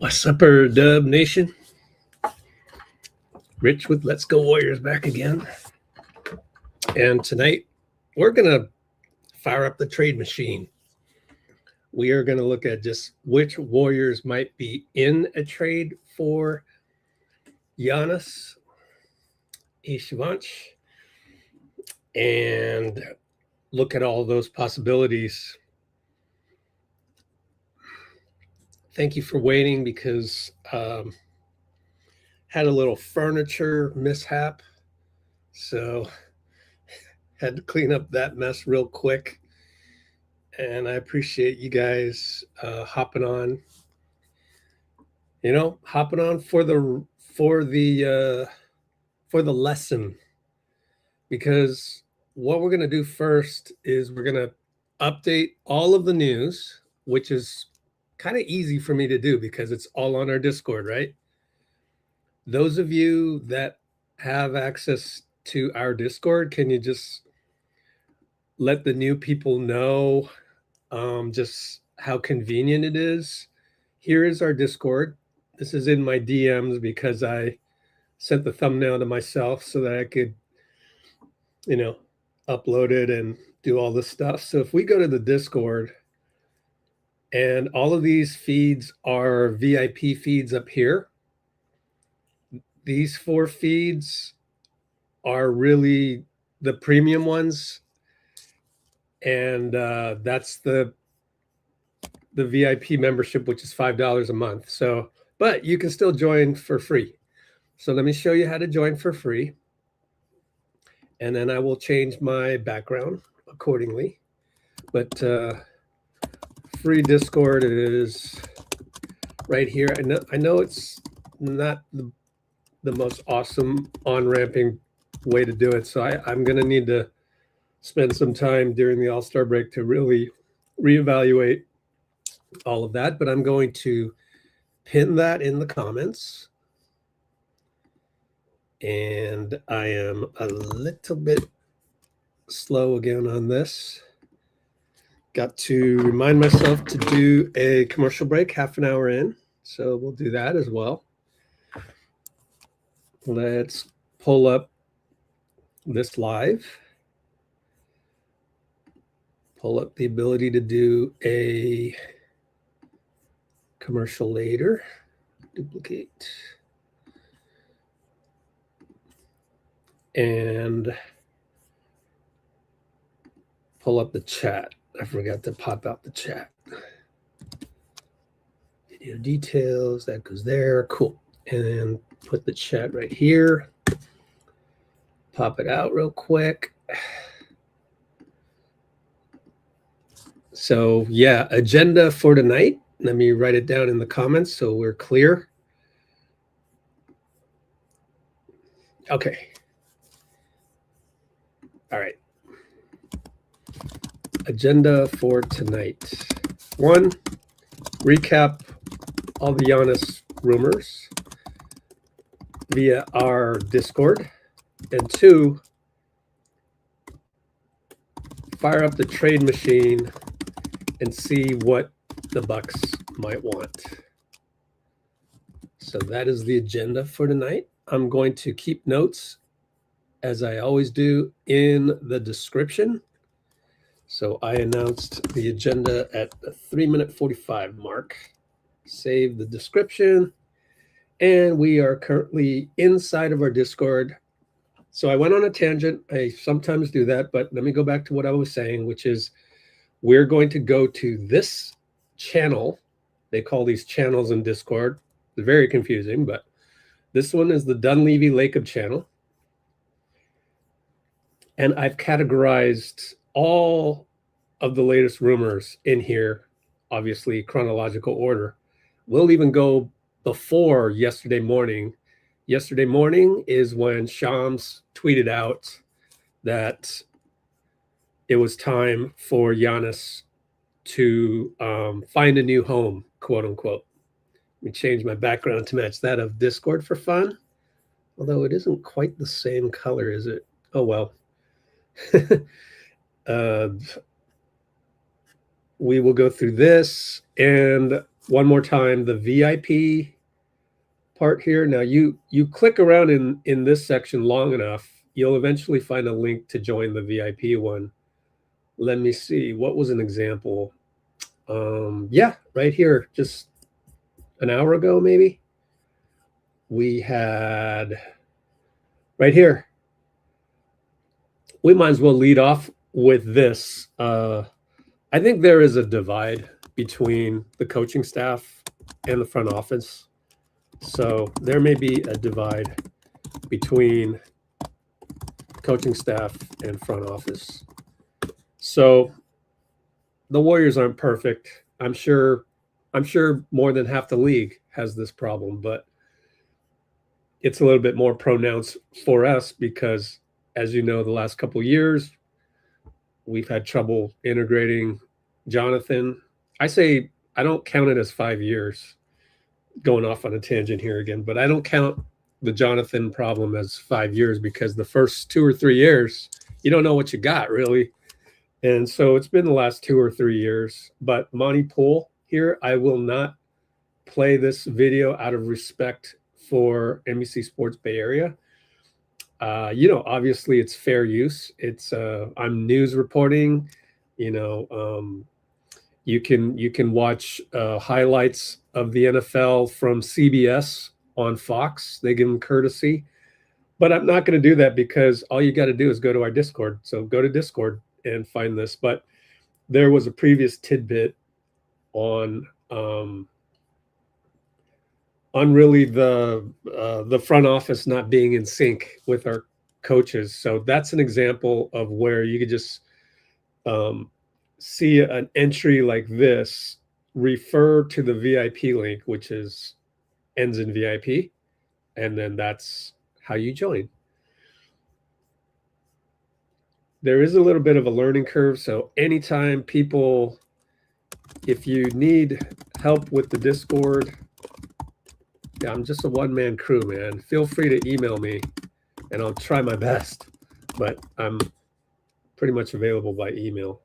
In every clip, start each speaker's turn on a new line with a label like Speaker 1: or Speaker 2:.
Speaker 1: What's up, Dub Nation? Rich with Let's Go Warriors back again. And tonight, we're going to fire up the trade machine. We are going to look at just which Warriors might be in a trade for Giannis, HIGH-VIBRATIONAL, and look at all those possibilities. Thank you for waiting because had a little furniture mishap, so had to clean up that mess real quick. And I appreciate you guys hopping on. You know, hopping on for the lesson, because what we're gonna do first is we're gonna update all of the news, which is kind of easy for me to do because it's all on our Discord, right? Those of you that have access to our Discord, can you just let the new people know just how convenient it is? Here is our Discord. This is in my DMs because I sent the thumbnail to myself so that I could, you know, upload it and do all this stuff. So if we go to the Discord, and all of these feeds are VIP feeds up here. These 4 feeds are really the premium ones. And that's the VIP membership, which is $5 a month. So, but you can still join for free. So let me show you how to join for free. And then I will change my background accordingly. But free Discord is right here. I know it's not the most awesome on-ramping way to do it, so I'm going to need to spend some time during the All-Star break to really reevaluate all of that, but I'm going to pin that in the comments. And I am a little bit slow again on this. Got to remind myself to do a commercial break half an hour in. So we'll do that as well. Let's pull up this live. Pull up the ability to do a commercial later. Duplicate. And pull up the chat. I forgot to pop out the chat. Video details, that goes there. Cool. And then put the chat right here. Pop it out real quick. So yeah, agenda for tonight. Let me write it down in the comments so we're clear. Okay. All right. Agenda for tonight. 1, recap all the Giannis rumors via our Discord. And 2, fire up the trade machine and see what the Bucks might want. So that is the agenda for tonight. I'm going to keep notes, as I always do, in the description. So I announced the agenda at the 3-minute 45 mark. Save the description. And we are currently inside of our Discord. So I went on a tangent. I sometimes do that, but let me go back to what I was saying, which is we're going to go to this channel. They call these channels in Discord. It's very confusing, but this one is the Dunleavy Lacob channel. And I've categorized all of the latest rumors in here, obviously chronological order. We'll even go before yesterday morning. Yesterday morning is when Shams tweeted out that it was time for Giannis to find a new home, quote unquote. Let me change my background to match that of Discord for fun. Although it isn't quite the same color, is it? Oh, well. We will go through this, and one more time, the VIP part here. Now you click around in this section long enough, you'll eventually find a link to join the VIP one. Let me see, what was an example? Yeah, right here, just an hour ago, maybe. We had right here. We might as well lead off with this. I think there is a divide between the coaching staff and the front office. So there may be a divide between coaching staff and front office. So the Warriors aren't perfect. I'm sure more than half the league has this problem, but it's a little bit more pronounced for us because, as you know, the last couple of years, we've had trouble integrating Jonathan. I say I don't count it as 5 years, going off on a tangent here again, but I don't count the Jonathan problem as 5 years because the first 2 or 3 years, you don't know what you got really. And so it's been the last 2 or 3 years. But Monty Poole here, I will not play this video out of respect for NBC Sports Bay Area. Obviously it's fair use. It's I'm news reporting. You can watch highlights of the NFL from CBS on Fox. They give them courtesy, but I'm not going to do that because all you got to do is go to our Discord. So go to Discord and find this. But there was a previous tidbit on really the front office not being in sync with our coaches. So that's an example of where you could just see an entry like this, refer to the VIP link, which ends in VIP, and then that's how you join. There is a little bit of a learning curve, so anytime people, if you need help with the Discord, yeah, I'm just a one-man crew, man. Feel free to email me, and I'll try my best, but I'm pretty much available by email.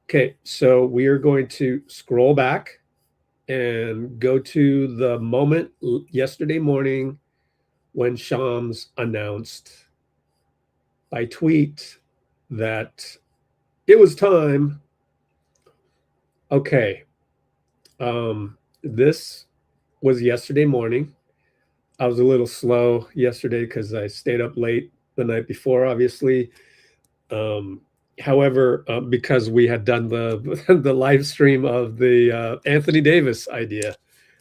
Speaker 1: Okay, so we are going to scroll back and go to the moment yesterday morning when Shams announced by tweet that it was time. Okay, this was yesterday morning. I was a little slow yesterday because I stayed up late the night before, obviously. However, because we had done the live stream of the Anthony Davis idea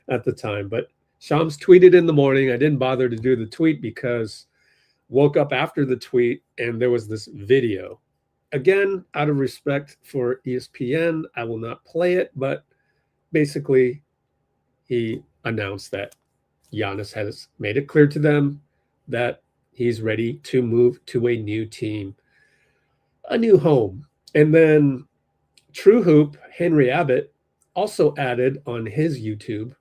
Speaker 1: at the time, but Shams tweeted in the morning. I didn't bother to do the tweet because woke up after the tweet and there was this video. Again, out of respect for ESPN, I will not play it, but basically he announced that Giannis has made it clear to them that he's ready to move to a new team, a new home. And then True Hoop, Henry Abbott, also added on his YouTube.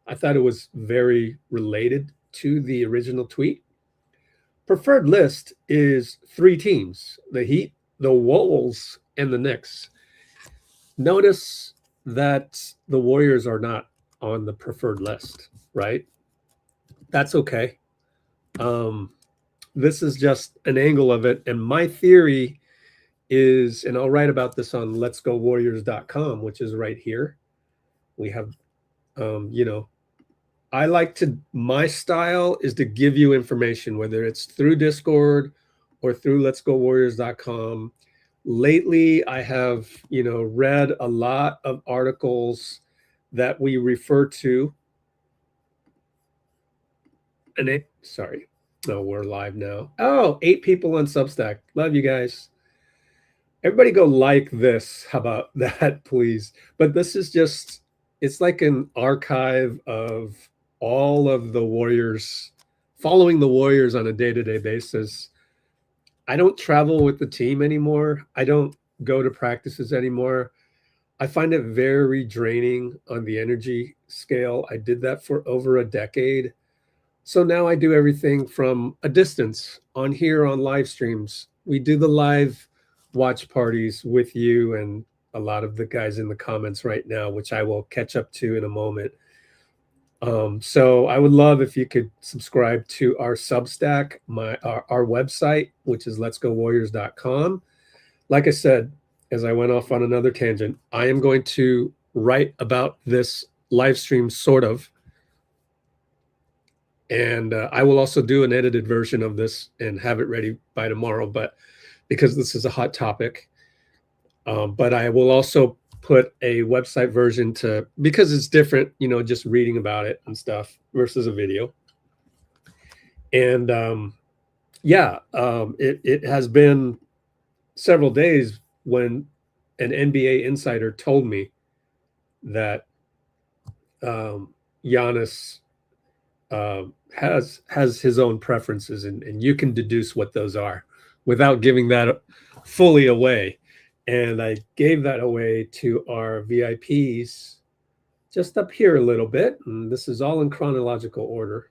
Speaker 1: I thought it was very related to the original tweet. Preferred list is 3 teams: the Heat, the Wolves, and the Knicks. Notice that the Warriors are not on the preferred list, right? That's okay. This is just an angle of it. And my theory is, and I'll write about this on letsgowarriors.com, which is right here. We have, I like to, my style is to give you information, whether it's through Discord or through letsgowarriors.com. Lately, I have, read a lot of articles that we refer to. And we're live now. Oh, 8 people on Substack. Love you guys. Everybody go like this. How about that, please? But this is just, it's like an archive of all of the Warriors, following the Warriors on a day-to-day basis. I don't travel with the team anymore. I don't go to practices anymore. I find it very draining on the energy scale. I did that for over a decade. So now I do everything from a distance on live streams. We do the live watch parties with you, and a lot of the guys in the comments right now, which I will catch up to in a moment. So I would love if you could subscribe to our Substack, our website, which is letsgowarriors.com. Like I said, as I went off on another tangent, I am going to write about this live stream, sort of. And I will also do an edited version of this and have it ready by tomorrow, but because this is a hot topic. But I will also put a website version because it's different, just reading about it and stuff versus a video. And it has been several days when an NBA insider told me that Giannis has his own preferences, and you can deduce what those are without giving that fully away. And I gave that away to our VIPs just up here a little bit. And this is all in chronological order.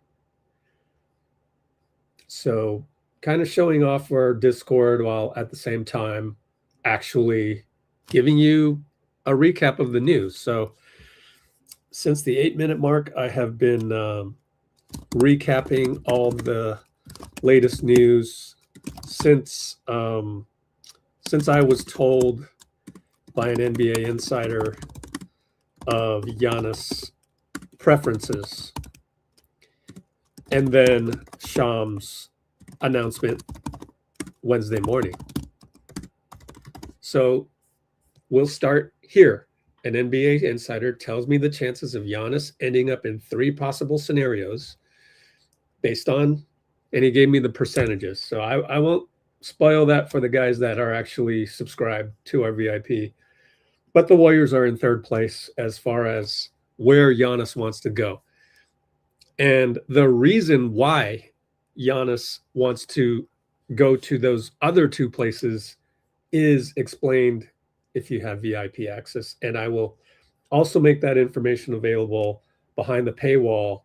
Speaker 1: So kind of showing off our Discord while at the same time actually giving you a recap of the news. So since the 8-minute mark, I have been recapping all the latest news since I was told by an NBA insider of Giannis preferences, and then Sham's announcement Wednesday morning. So we'll start here. An NBA insider tells me the chances of Giannis ending up in 3 possible scenarios based on, and he gave me the percentages. So I won't spoil that for the guys that are actually subscribed to our VIP. But the Warriors are in 3rd place as far as where Giannis wants to go. And the reason why Giannis wants to go to those other 2 places is explained if you have VIP access. And I will also make that information available behind the paywall,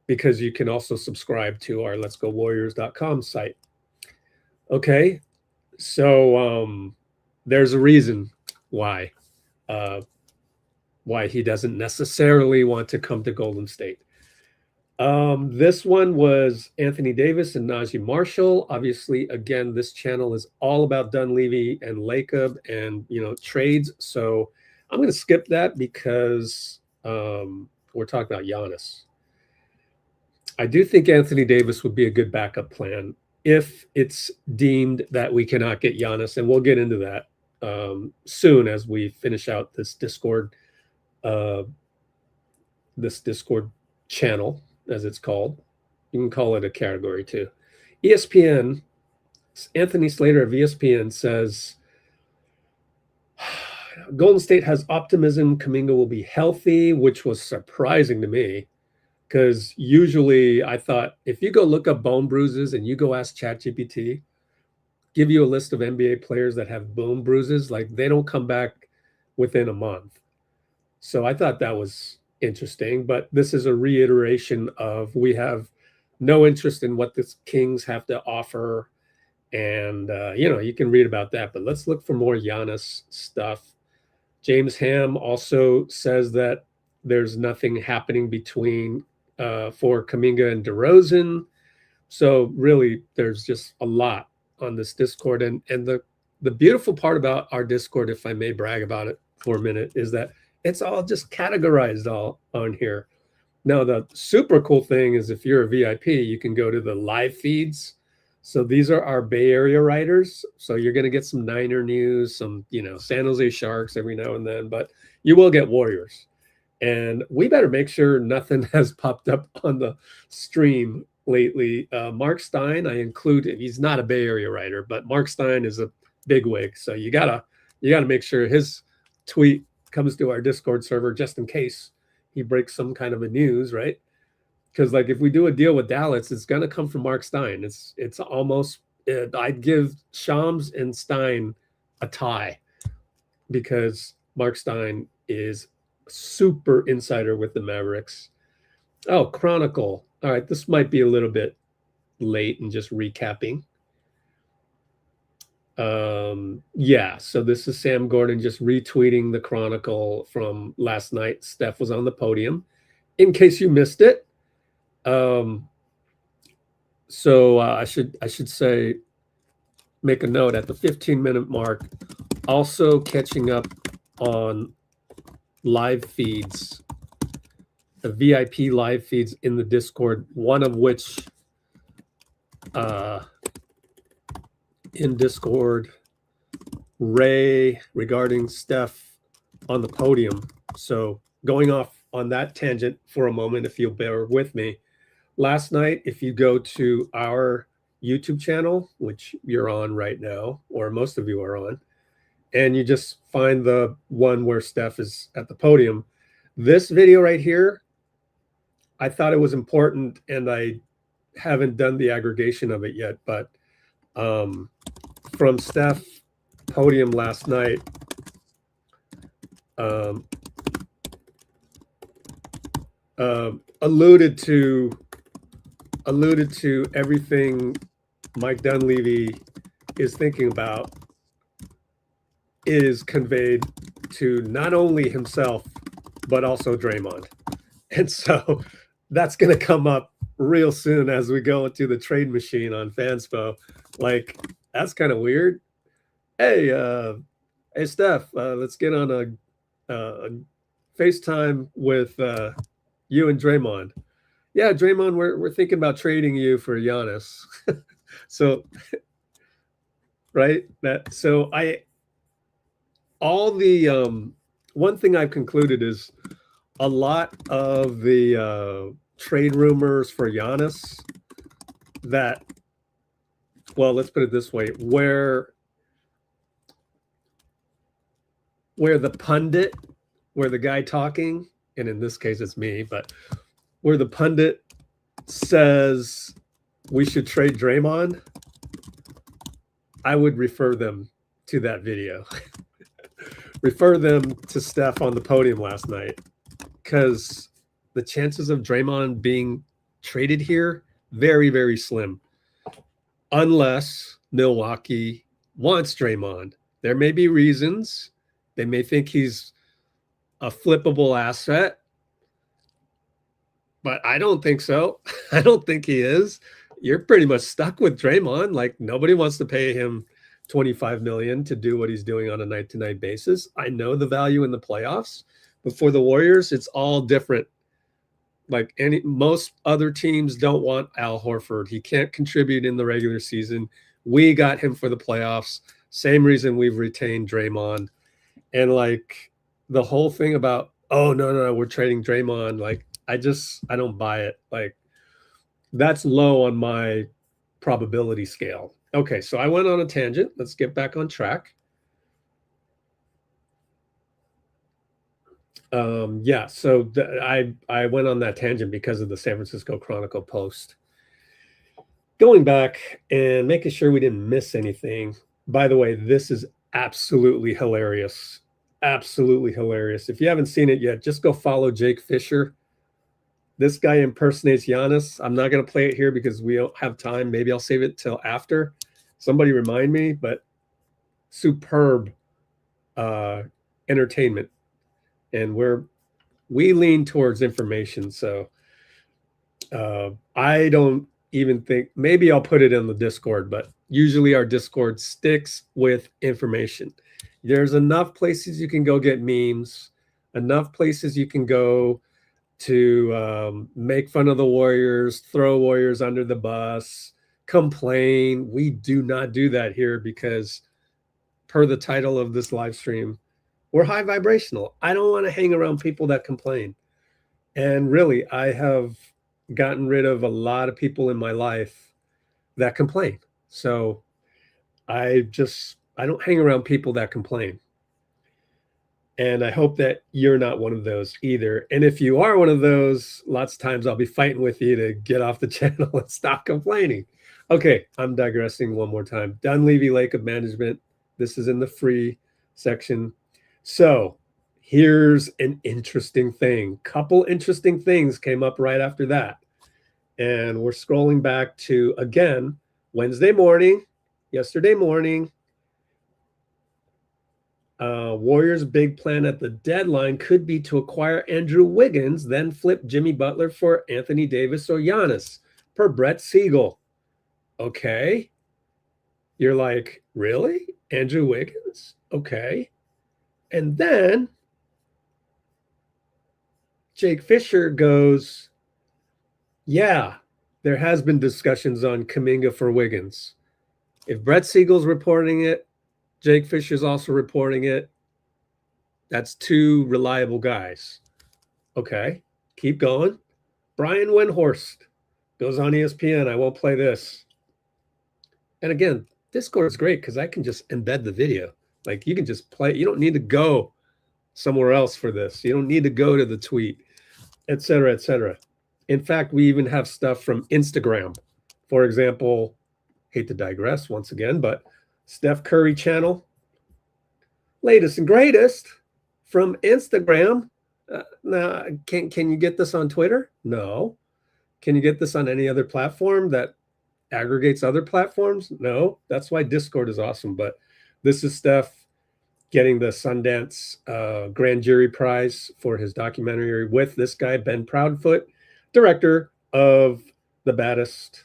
Speaker 1: because you can also subscribe to our letsgowarriors.com site. Okay, so there's a reason why he doesn't necessarily want to come to Golden State. This one was Anthony Davis and Najee Marshall. Obviously, again, this channel is all about Dunleavy and Lacob and trades. So I'm going to skip that because we're talking about Giannis. I do think Anthony Davis would be a good backup plan if it's deemed that we cannot get Giannis, and we'll get into that soon as we finish out this Discord channel, as it's called. You can call it a category too. ESPN, Anthony Slater of ESPN says, Golden State has optimism Kuminga will be healthy, which was surprising to me, because usually I thought if you go look up bone bruises and you go ask ChatGPT, give you a list of NBA players that have bone bruises, like they don't come back within a month. So I thought that was interesting, but this is a reiteration of we have no interest in what the Kings have to offer. And, you can read about that, but let's look for more Giannis stuff. James Ham also says that there's nothing happening between for Kuminga and DeRozan. So really, there's just a lot on this Discord. And the beautiful part about our Discord, if I may brag about it for a minute, is that it's all just categorized all on here. Now, the super cool thing is if you're a VIP, you can go to the live feeds. So these are our Bay Area writers. So you're going to get some Niner news, some, San Jose Sharks every now and then, but you will get Warriors. And we better make sure nothing has popped up on the stream lately. Mark Stein, I include, he's not a Bay Area writer, but Mark Stein is a bigwig. So you gotta make sure his tweet comes to our Discord server just in case he breaks some kind of a news, right? Because like if we do a deal with Dallas, it's gonna come from Mark Stein. It's almost I'd give Shams and Stein a tie, because Mark Stein is super insider with the Mavericks. Oh, Chronicle. All right, this might be a little bit late and just recapping. Yeah, so this is Sam Gordon just retweeting the Chronicle from last night. Steph was on the podium, in case you missed it. So I should say, make a note at the 15-minute mark. Also catching up on live feeds, the VIP live feeds in the Discord. One of which, in Discord, Ray regarding Steph on the podium. So going off on that tangent for a moment, if you'll bear with me. Last night, if you go to our YouTube channel, which you're on right now, or most of you are on, and you just find the one where Steph is at the podium, this video right here, I thought it was important, and I haven't done the aggregation of it yet, but from Steph podium last night, alluded to everything Mike Dunleavy is thinking about is conveyed to not only himself, but also Draymond. And so that's going to come up real soon as we go into the trade machine on FanSpo. Like, that's kind of weird. Hey, Steph, let's get on a FaceTime with you and Draymond. Yeah, Draymond, we're thinking about trading you for Giannis. So, right? One thing I've concluded is a lot of the trade rumors for Giannis that, well, let's put it this way, where the pundit, where the guy talking, and in this case it's me, but where the pundit says we should trade Draymond, I would refer them to that video. Refer them to Steph on the podium last night, because the chances of Draymond being traded here, very, very slim. Unless Milwaukee wants Draymond. There may be reasons. They may think he's a flippable asset, but I don't think so. I don't think he is. You're pretty much stuck with Draymond. Like, nobody wants to pay him $25 million to do what he's doing on a night-to-night basis. I know the value in the playoffs, but for the Warriors, it's all different. Like, most other teams don't want Al Horford. He can't contribute in the regular season. We got him for the playoffs. Same reason we've retained Draymond. And like the whole thing about, oh, no, we're trading Draymond. Like, I don't buy it. Like, that's low on my probability scale. Okay, so I went on a tangent. Let's get back on track. Yeah, so I went on that tangent because of the San Francisco Chronicle post. Going back and making sure we didn't miss anything. By the way, this is absolutely hilarious. Absolutely hilarious. If you haven't seen it yet, just go follow Jake Fischer. This guy impersonates Giannis. I'm not going to play it here because we don't have time. Maybe I'll save it till after. Somebody remind me, but superb entertainment. And we lean towards information. So I don't even think, maybe I'll put it in the Discord, but usually our Discord sticks with information. There's enough places you can go get memes, enough places you can go to make fun of the Warriors, throw Warriors under the bus, complain. We do not do that here because, per the title of this live stream, we're high vibrational. I don't want to hang around people that complain. And really, I have gotten rid of a lot of people in my life that complain. So I don't hang around people that complain. And I hope that you're not one of those either. And if you are one of those, lots of times I'll be fighting with you to get off the channel and stop complaining. Okay, I'm digressing one more time. Dunleavy Lake of Management. This is in the free section. So here's an interesting thing. Couple interesting things came up right after that. And we're scrolling back to, again, Wednesday morning, yesterday morning. Warriors' big plan at the deadline could be to acquire Andrew Wiggins, then flip Jimmy Butler for Anthony Davis or Giannis, per Brett Siegel. Okay. You're like, really? Andrew Wiggins? Okay. And then Jake Fischer goes, yeah, there has been discussions on Kuminga for Wiggins. If Brett Siegel's reporting it, Jake Fisher's also reporting it. That's two reliable guys. Okay, keep going. Brian Windhorst goes on ESPN. I won't play this. And again, Discord is great because I can just embed the video. Like you can just play. You don't need to go somewhere else for this. You don't need to go to the tweet, et cetera, et cetera. In fact, we even have stuff from Instagram. For example, hate to digress once again, but Steph Curry channel, latest and greatest from Instagram. Now, can you get this on Twitter? No. Can you get this on any other platform that aggregates other platforms? No. That's why Discord is awesome. But this is Steph getting the Sundance Grand Jury Prize for his documentary with this guy, Ben Proudfoot, director of The Baddest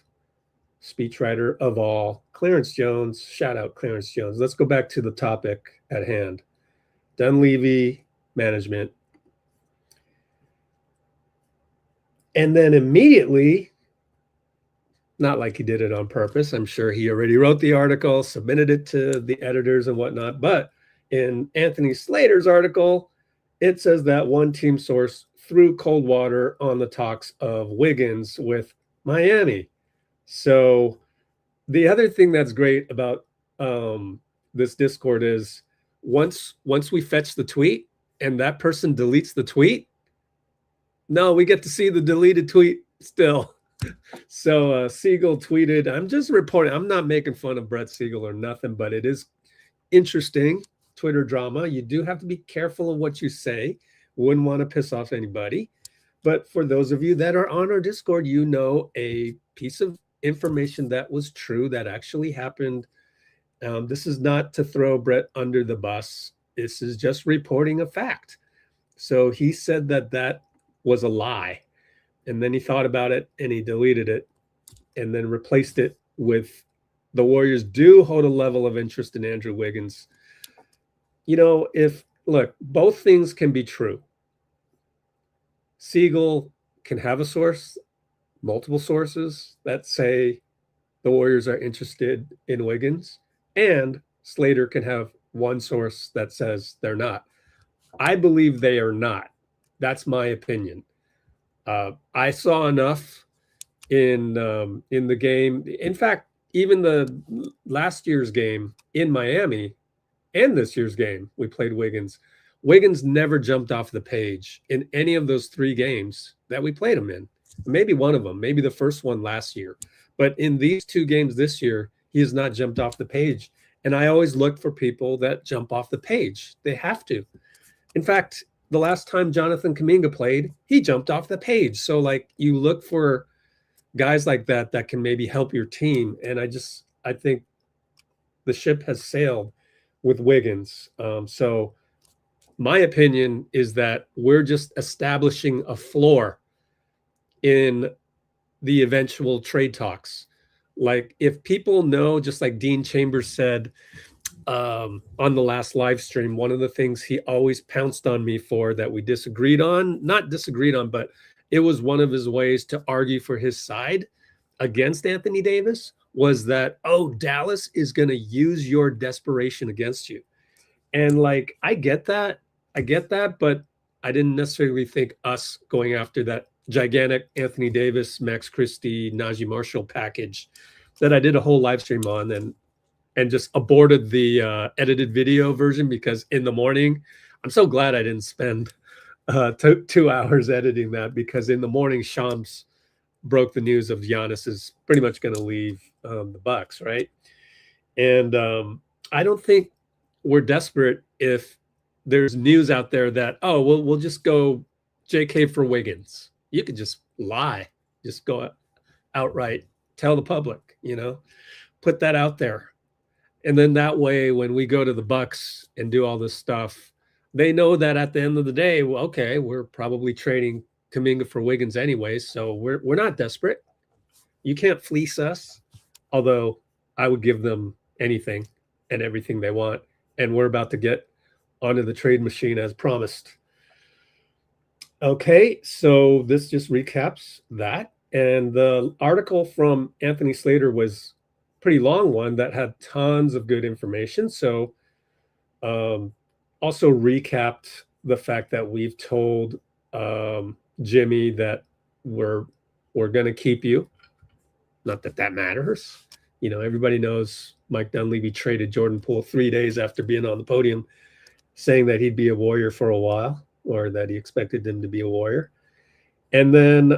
Speaker 1: Speechwriter of All, Clarence Jones. Shout out Clarence Jones. Let's go back to the topic at hand. Dunleavy management. And then immediately, not like he did it on purpose. I'm sure he already wrote the article, submitted it to the editors and whatnot. But in Anthony Slater's article, it says that one team source threw cold water on the talks of Wiggins with Miami. So the other thing that's great about this Discord is once we fetch the tweet and that person deletes the tweet, no, we get to see the deleted tweet still. So Siegel tweeted, I'm just reporting, I'm not making fun of Brett Siegel or nothing, but it is interesting Twitter drama. You do have to be careful of what you say. Wouldn't want to piss off anybody. But for those of you that are on our Discord, you know a piece of information that was true, that actually happened. This is not to throw Brett under the bus. This is just reporting a fact. So he said that was a lie. And then he thought about it and he deleted it and then replaced it with the Warriors do hold a level of interest in Andrew Wiggins. You know, look, both things can be true. Siegel can have a source, multiple sources that say the Warriors are interested in Wiggins, and Slater can have one source that says they're not. I believe they are not. That's my opinion. I saw enough in the game. In fact, even the last year's game in Miami and this year's game, we played Wiggins. Wiggins never jumped off the page in any of those three games that we played him in. Maybe one of them, maybe the first one last year. But in these two games this year, he has not jumped off the page. And I always look for people that jump off the page. They have to. In fact, the last time Jonathan Kuminga played, he jumped off the page. So, like, you look for guys like that that can maybe help your team. And I think the ship has sailed with Wiggins. So my opinion is that we're just establishing a floor in the eventual trade talks. Like, if people know, just like Dean Chambers said on the last live stream, one of the things he always pounced on me for that we not disagreed on, but it was one of his ways to argue for his side against Anthony Davis, was that, oh, Dallas is going to use your desperation against you. And like, I get that, but I didn't necessarily think us going after that gigantic Anthony Davis, Max Christie, Najee Marshall package that I did a whole live stream on and just aborted the edited video version, because in the morning, I'm so glad I didn't spend 2 hours editing that, because in the morning, Shams broke the news of Giannis is pretty much going to leave the Bucks, right? And I don't think we're desperate if there's news out there that, oh, we'll just go JK for Wiggins. You could just lie, just go outright, tell the public, put that out there. And then that way, when we go to the Bucks and do all this stuff, they know that at the end of the day, well, okay, we're probably trading Kuminga for Wiggins anyway, so we're not desperate. You can't fleece us, although I would give them anything and everything they want. And we're about to get onto the trade machine as promised. Okay, so this just recaps that. And the article from Anthony Slater was a pretty long one that had tons of good information. So also recapped the fact that we've told Jimmy that we're going to keep you. Not that that matters. You know, everybody knows Mike Dunleavy traded Jordan Poole 3 days after being on the podium, saying that he'd be a Warrior for a while, or that he expected him to be a Warrior. And then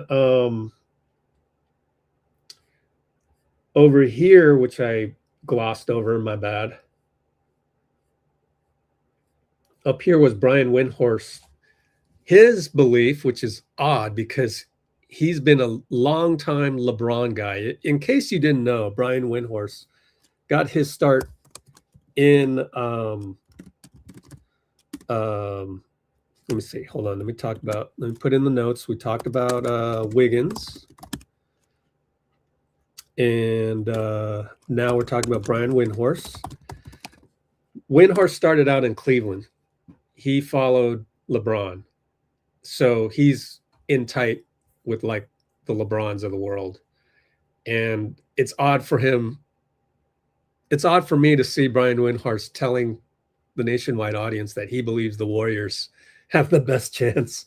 Speaker 1: over here, which I glossed over, my bad. Up here was Brian Windhorst. His belief, which is odd because he's been a longtime LeBron guy. In case you didn't know, Brian Windhorst got his start in let me see. Hold on. Let me put in the notes. We talked about Wiggins. And now we're talking about Brian Windhorst. Windhorst started out in Cleveland. He followed LeBron. So he's in tight with like the LeBrons of the world. And it's odd for him. It's odd for me to see Brian Windhorst telling the nationwide audience that he believes the Warriors have the best chance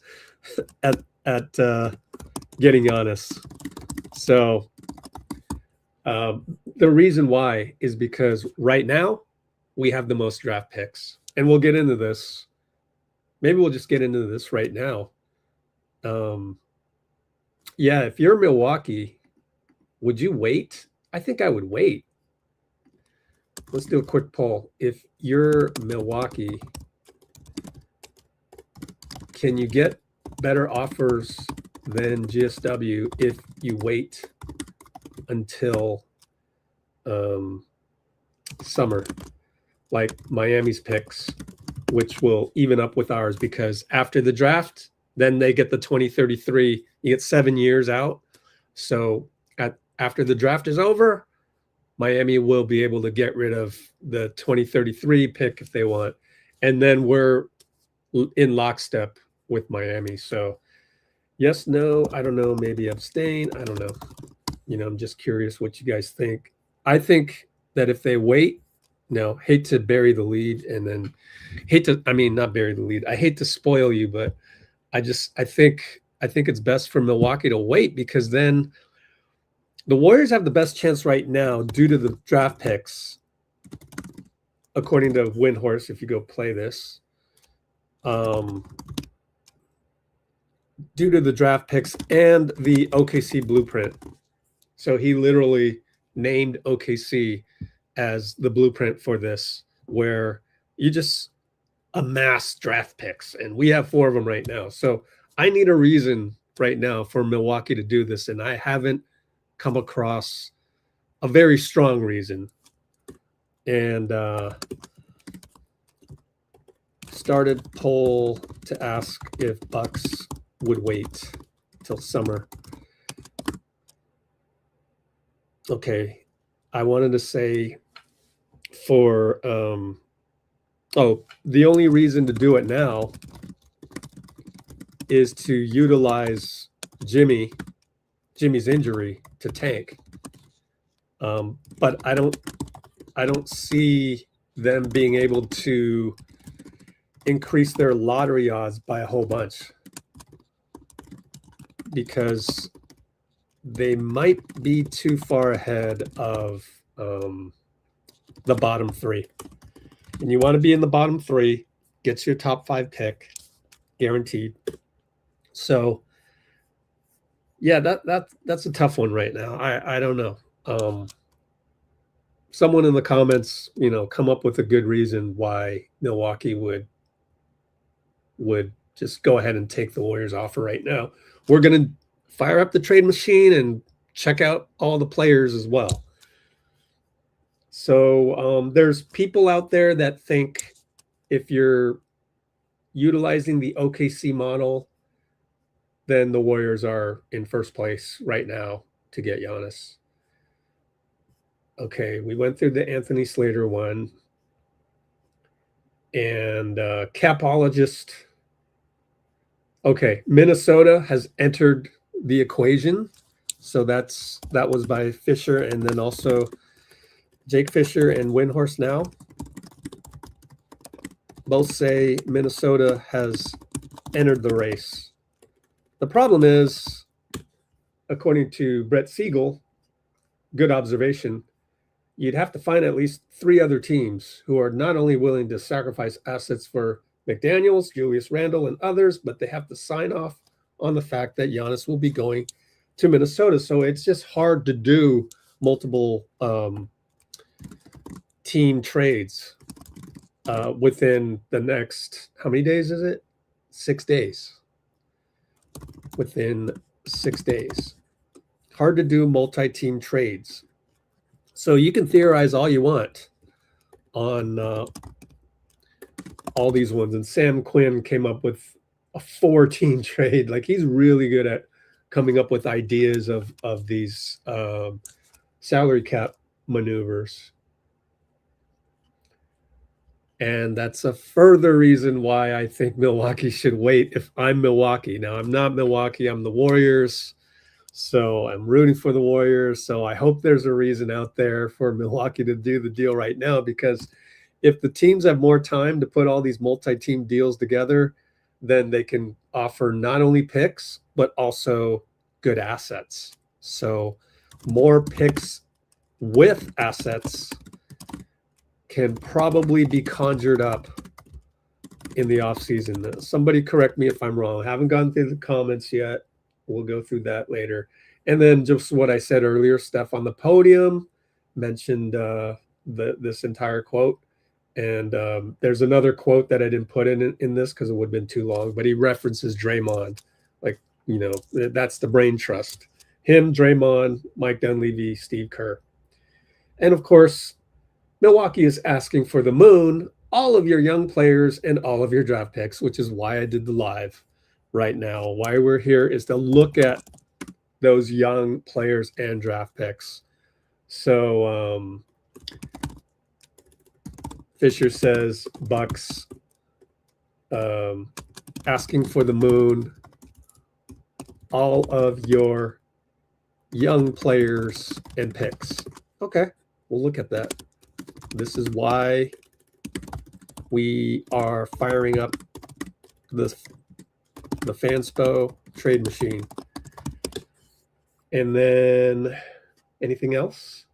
Speaker 1: at getting Giannis. So the reason why is because right now we have the most draft picks. And we'll get into this. Maybe we'll just get into this right now. Yeah, if you're Milwaukee, would you wait? I think I would wait. Let's do a quick poll. If you're Milwaukee, can you get better offers than GSW if you wait until summer, like Miami's picks, which will even up with ours, because after the draft, then they get the 2033. You get 7 years out. So after the draft is over, Miami will be able to get rid of the 2033 pick if they want. And then we're in lockstep with Miami. So yes, no, I don't know, maybe abstain. I don't know. You know, I'm just curious what you guys think. I think that if they wait, hate to bury the lead and then not bury the lead. I hate to spoil you, but I think it's best for Milwaukee to wait, because then the Warriors have the best chance right now due to the draft picks, according to Windhorst, if you go play this. Due to the draft picks and the OKC blueprint. So he literally named OKC as the blueprint for this, where you just amass draft picks. And we have 4 of them right now. So I need a reason right now for Milwaukee to do this. And I haven't come across a very strong reason. And started poll to ask if Bucks would wait till summer. Okay, I wanted to say for the only reason to do it now is to utilize Jimmy's injury to tank. But I don't see them being able to increase their lottery odds by a whole bunch, because they might be too far ahead of the bottom 3. And you want to be in the bottom 3, gets your top 5 pick, guaranteed. So yeah, that's a tough one right now. I don't know. Someone in the comments, come up with a good reason why Milwaukee would just go ahead and take the Warriors offer right now. We're going to fire up the trade machine and check out all the players as well. So there's people out there that think if you're utilizing the OKC model, then the Warriors are in first place right now to get Giannis. Okay, we went through the Anthony Slater one. And Capologist. Okay, Minnesota has entered the equation. So that was by Fischer, and then also Jake Fischer and Windhorst now. Both say Minnesota has entered the race. The problem is, according to Brett Siegel, good observation, you'd have to find at least 3 other teams who are not only willing to sacrifice assets for McDaniels, Julius Randle, and others, but they have to sign off on the fact that Giannis will be going to Minnesota. So it's just hard to do multiple team trades within the next, how many days is it? 6 days. Within 6 days. Hard to do multi-team trades. So you can theorize all you want on all these ones. And Sam Quinn came up with a 4-team trade. Like, he's really good at coming up with ideas of these salary cap maneuvers. And that's a further reason why I think Milwaukee should wait if I'm Milwaukee. Now, I'm not Milwaukee. I'm the Warriors. So I'm rooting for the Warriors. So I hope there's a reason out there for Milwaukee to do the deal right now, because if the teams have more time to put all these multi-team deals together, then they can offer not only picks, but also good assets. So more picks with assets can probably be conjured up in the offseason. Somebody correct me if I'm wrong. I haven't gone through the comments yet. We'll go through that later. And then just what I said earlier, Steph on the podium mentioned this entire quote. And there's another quote that I didn't put in this because it would have been too long, but he references Draymond. Like, you know, that's the brain trust. Him, Draymond, Mike Dunleavy, Steve Kerr. And of course, Milwaukee is asking for the moon, all of your young players and all of your draft picks, which is why I did the live right now. Why we're here is to look at those young players and draft picks. So Fisher says Bucks asking for the moon, all of your young players and picks. Okay, we'll look at that. This is why we are firing up the FanSpo trade machine. And then anything else?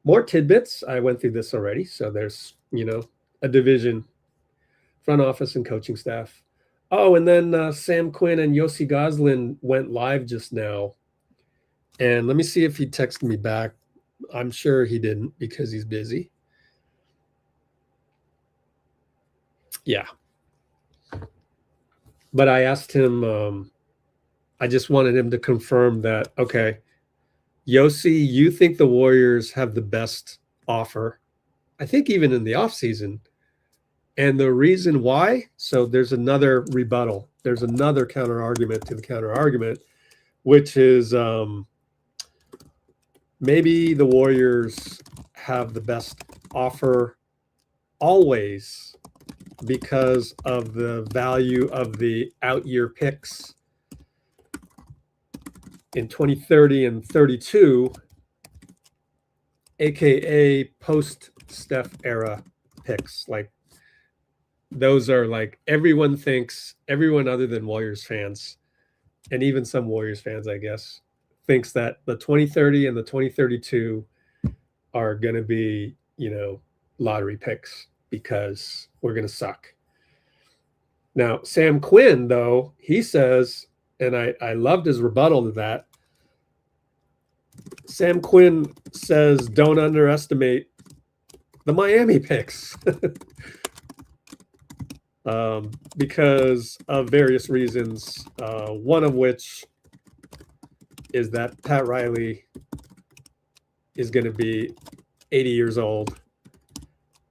Speaker 1: More tidbits. I went through this already. So there's, you know, a division, front office and coaching staff. Oh, and then Sam Quinn and Yossi Gozlan went live just now. And let me see if he texted me back. I'm sure he didn't because he's busy. Yeah. But I asked him, I just wanted him to confirm that, okay, Yossi, you think the Warriors have the best offer, I think even in the offseason. And the reason why, so there's another rebuttal. There's another counter argument to the counter argument, which is maybe the Warriors have the best offer always because of the value of the out-year picks in 2030 and 32, aka post-Steph era picks. Like, those are like, everyone other than Warriors fans, and even some Warriors fans, I guess, thinks that the 2030 and the 2032 are going to be, you know, lottery picks because we're going to suck. Now, Sam Quinn, though, he says, and I loved his rebuttal to that. Sam Quinn says, don't underestimate the Miami picks because of various reasons, one of which is that Pat Riley is going to be 80 years old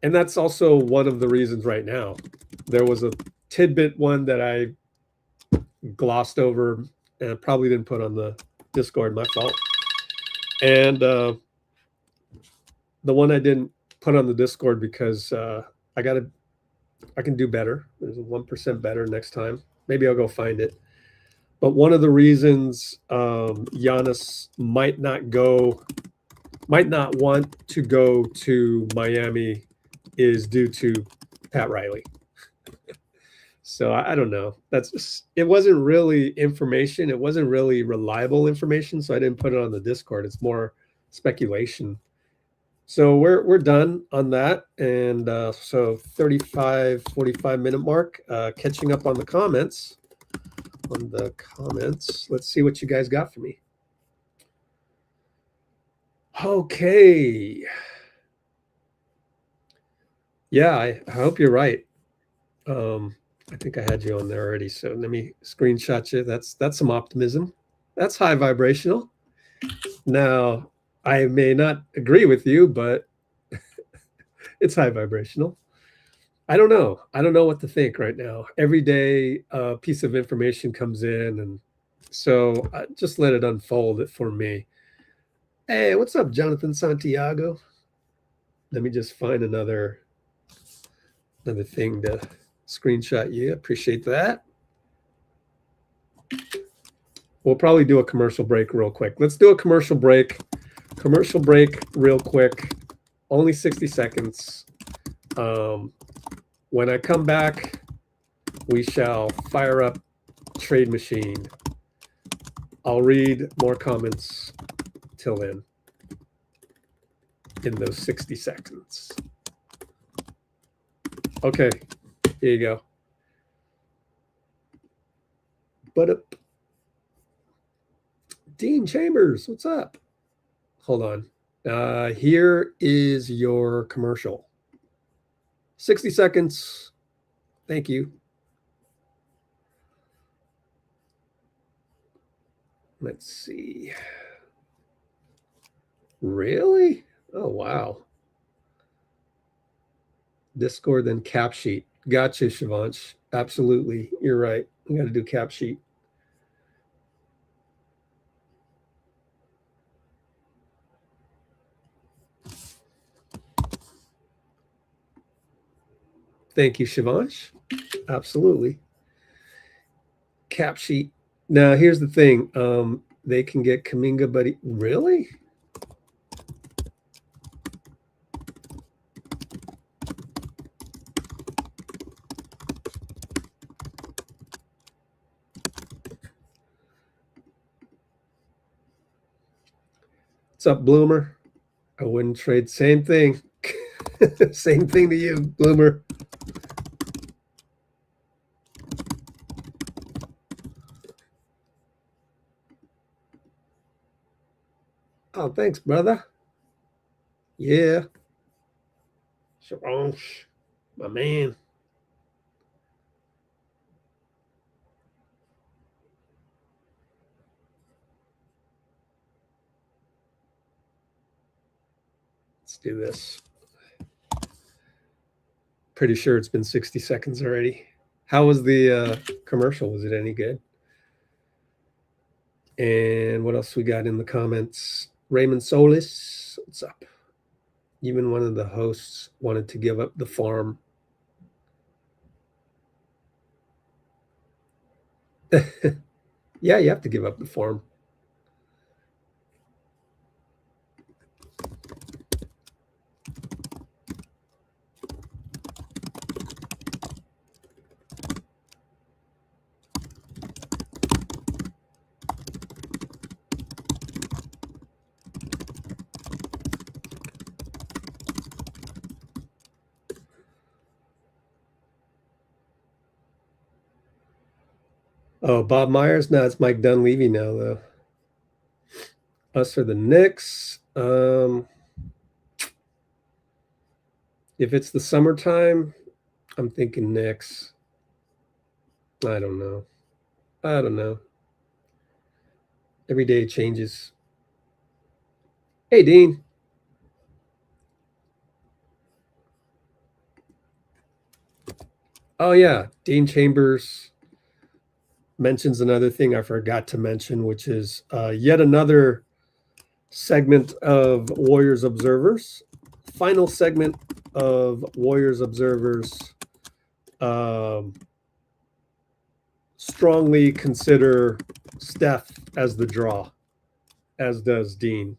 Speaker 1: And that's also one of the reasons right now. There was a tidbit one that I glossed over and probably didn't put on the Discord, my fault. And the one I didn't put on the Discord because I can do better. There's a 1% better next time. Maybe I'll go find it. But one of the reasons Giannis might not want to go to Miami is due to Pat Riley. So I don't know. It wasn't really information. It wasn't really reliable information. So I didn't put it on the Discord. It's more speculation. So we're done on that. And so 35, 45-minute mark, catching up on the comments. Let's see what you guys got for me. Okay. Yeah, I hope you're right. I think I had you on there already. So let me screenshot you. That's some optimism. That's high vibrational. Now, I may not agree with you, but it's high vibrational. I don't know. I don't know what to think right now. Every day, a piece of information comes in, and so I just let it unfold for me. Hey, what's up, Jonathan Santiago? Let me just find another thing to screenshot you. Appreciate that. We'll probably do a commercial break real quick. Let's do a commercial break. Commercial break real quick. Only 60 seconds. When I come back, we shall fire up Trade Machine. I'll read more comments till then in those 60 seconds. Okay, here you go. But up. Dean Chambers, what's up? Hold on. Here is your commercial. 60 seconds. Thank you. Let's see. Really? Oh, wow. Discord, then cap sheet. Gotcha, Shivansh. Absolutely. You're right. We got to do cap sheet. Thank you, Shivansh. Absolutely. Cap sheet. Now, here's the thing. They can get Kuminga, but really? What's up, Bloomer? I wouldn't trade. Same thing. Same thing to you, Bloomer. Oh, thanks, brother. Yeah. Sharonsh, my man. Let's do this. Pretty sure it's been 60 seconds already. How was the commercial? Was it any good? And what else we got in the comments? Raymond Solis, what's up? Even one of the hosts wanted to give up the farm. Yeah, you have to give up the farm. Oh, Bob Myers? No, it's Mike Dunleavy now, though. Us or the Knicks. If it's the summertime, I'm thinking Knicks. I don't know. Every day changes. Hey, Dean. Oh yeah, Dean Chambers mentions another thing I forgot to mention, which is yet another segment of Warriors Observers. Final segment of Warriors Observers. Strongly consider Steph as the draw, as does Dean.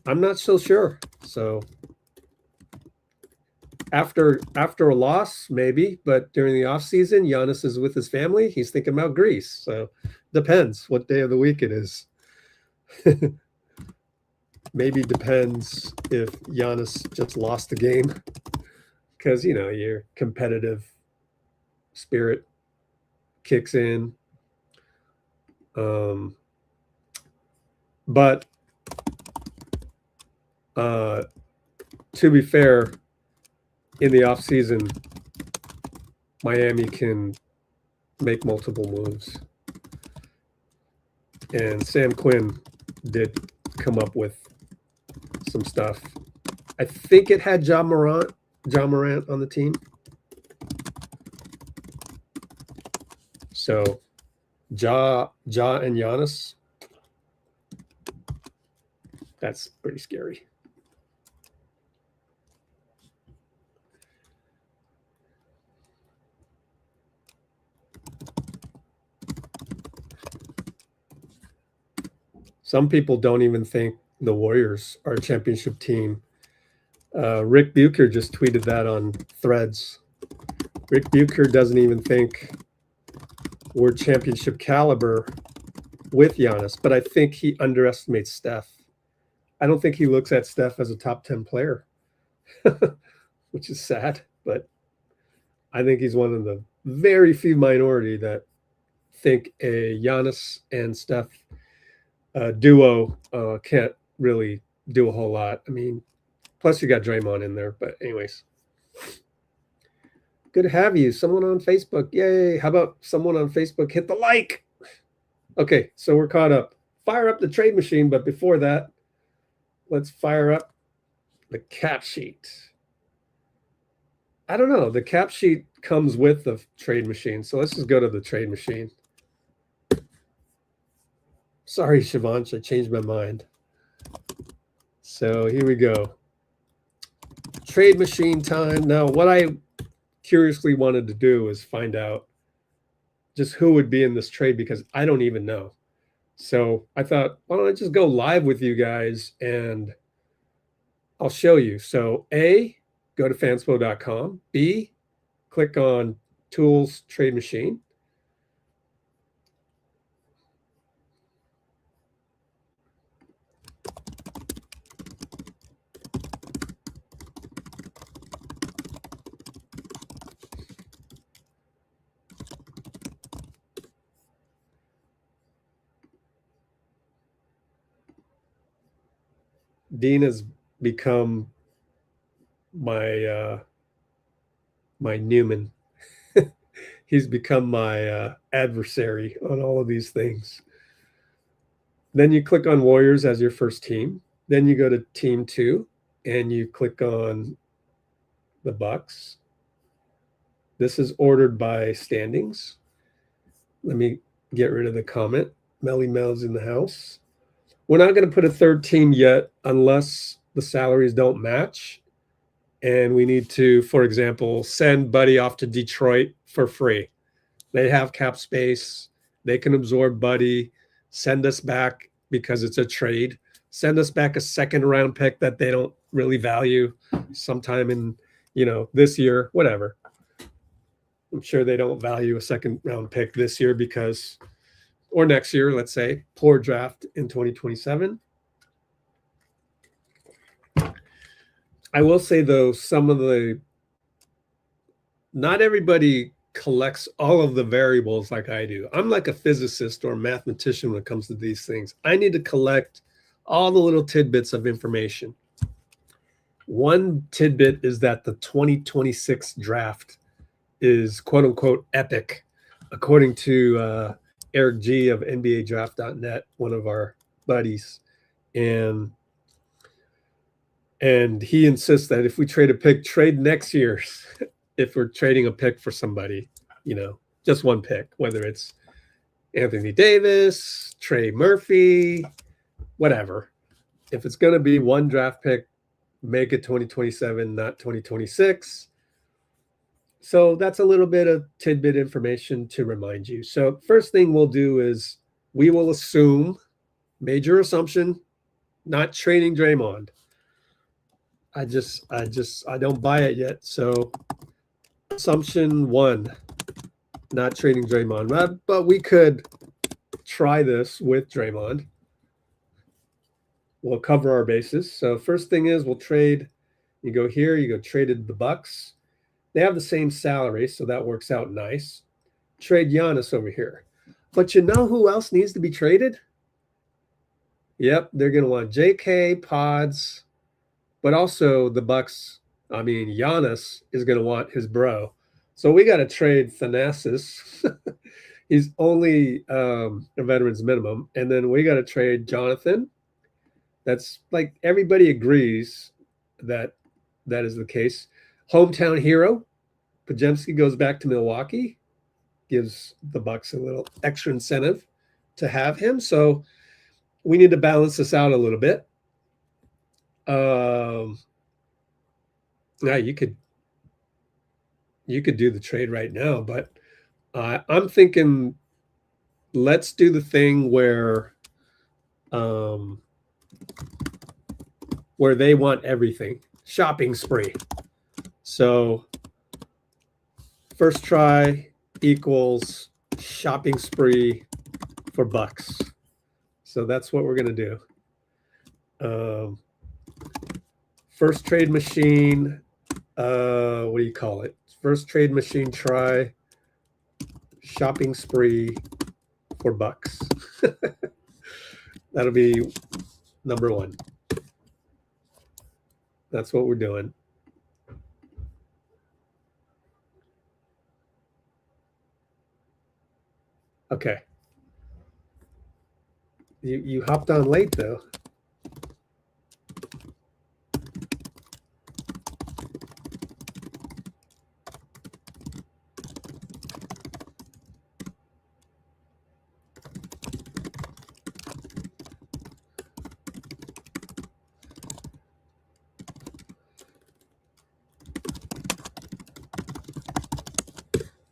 Speaker 1: I'm not so sure. So after a loss, maybe, but during the offseason, Giannis is with his family. He's thinking about Greece. So depends what day of the week it is. Maybe depends if Giannis just lost the game because, you know, your competitive spirit kicks in. But to be fair, in the offseason, Miami can make multiple moves. And Sam Quinn did come up with some stuff. I think it had John Morant on the team. So Ja and Giannis, that's pretty scary. Some people don't even think the Warriors are a championship team. Ric Bucher just tweeted that on Threads. Ric Bucher doesn't even think we're championship caliber with Giannis, but I think he underestimates Steph. I don't think he looks at Steph as a top 10 player, which is sad, but I think he's one of the very few minority that think a Giannis and Steph duo can't really do a whole lot. I mean, plus you got Draymond in there, but anyways. Good to have you. Someone on Facebook. Yay. How about someone on Facebook hit the like? Okay, so we're caught up. Fire up the trade machine, but before that, let's fire up the cap sheet. I don't know. The cap sheet comes with the trade machine, so let's just go to the trade machine. Sorry, Shivansh, I changed my mind. So here we go. Trade machine time. Now, what I curiously wanted to do is find out just who would be in this trade because I don't even know. So I thought, why don't I just go live with you guys and I'll show you. So A, go to fanspo.com. B, click on Tools Trade Machine. Dean has become my my Newman. He's become my adversary on all of these things. Then you click on Warriors as your first team. Then you go to Team 2 and you click on the Bucks. This is ordered by standings. Let me get rid of the comment. Melly Mel's in the house. We're not going to put a third team yet unless the salaries don't match. And we need to, for example, send Buddy off to Detroit for free. They have cap space. They can absorb Buddy, send us back because it's a trade. Send us back a second round pick that they don't really value sometime in, you know, this year, whatever. I'm sure they don't value a second round pick this year because, or next year, let's say, poor draft in 2027. I will say, though, not everybody collects all of the variables like I do. I'm like a physicist or a mathematician when it comes to these things. I need to collect all the little tidbits of information. One tidbit is that the 2026 draft is quote unquote epic, according to Eric G of NBADraft.net, one of our buddies. And he insists that if we trade a pick, trade next year's. if we're trading a pick for somebody, just one pick, whether it's Anthony Davis, Trey Murphy, whatever. If it's going to be one draft pick, make it 2027, not 2026. So that's a little bit of tidbit information to remind you. So first thing we'll do is we will assume, major assumption, not trading Draymond. I don't buy it yet. So assumption 1, not trading Draymond. But we could try this with Draymond. We'll cover our bases. So first thing is we'll trade. You go here, you go traded the Bucks. They have the same salary, so that works out nice. Trade Giannis over here. But you know who else needs to be traded? Yep, they're going to want JK, Pods, but also the Bucks. I mean, Giannis is going to want his bro. So we got to trade Thanasis. He's only a veteran's minimum. And then we got to trade Jonathan. That's like everybody agrees that is the case. Hometown hero, Podziemski goes back to Milwaukee, gives the Bucks a little extra incentive to have him. So we need to balance this out a little bit. Now you could do the trade right now, but I'm thinking let's do the thing where they want everything. Shopping spree. So first try equals shopping spree for Bucks. So that's what we're going to do. First trade machine, what do you call it? First trade machine try shopping spree for Bucks. That'll be number 1. That's what we're doing. Okay. You hopped on late, though.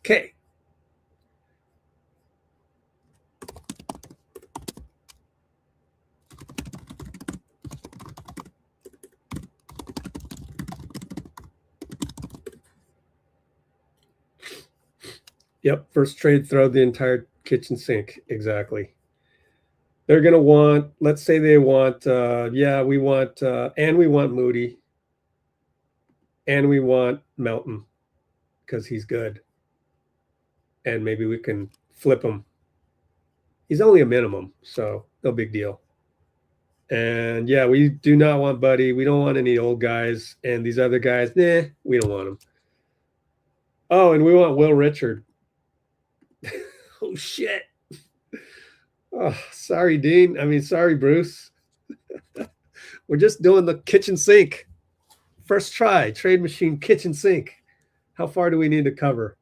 Speaker 1: Okay. Yep, first trade, throw the entire kitchen sink. Exactly. They're going to want, let's say they want, we want, and we want Moody. And we want Melton because he's good. And maybe we can flip him. He's only a minimum, so no big deal. And yeah, we do not want Buddy. We don't want any old guys. And these other guys, we don't want them. Oh, and we want Will Richard. Oh, shit. Oh, sorry, Dean. I mean, sorry, Bruce. We're just doing the kitchen sink. First try, trade machine, kitchen sink. How far do we need to cover?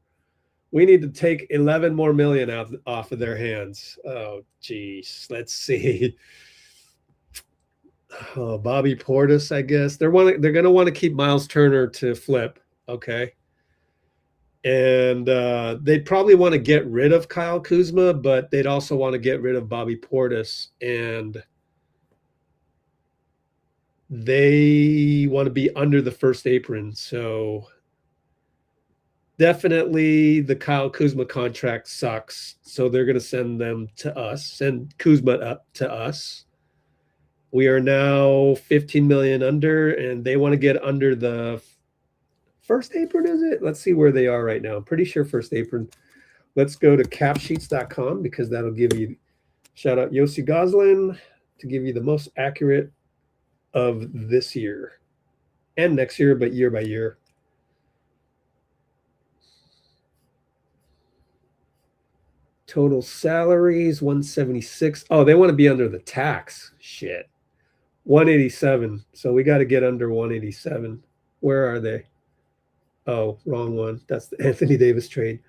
Speaker 1: We need to take 11 more million off of their hands. Oh, geez. Let's see. Oh, Bobby Portis, I guess. They're going to want to keep Miles Turner to flip. Okay. And they'd probably want to get rid of Kyle Kuzma, but they'd also want to get rid of Bobby Portis. And they want to be under the first apron. So definitely the Kyle Kuzma contract sucks. So they're going to send them to us, send Kuzma up to us. We are now 15 million under, and they want to get under the first apron, is it? Let's see where they are right now. I'm pretty sure first apron. Let's go to capsheets.com because that'll give you, shout out Yossi Gozlan to give you the most accurate of this year and next year, but year by year. Total salaries, 176. Oh, they want to be under the tax. Shit. 187. So we got to get under 187. Where are they? Oh, wrong one. That's the Anthony Davis trade.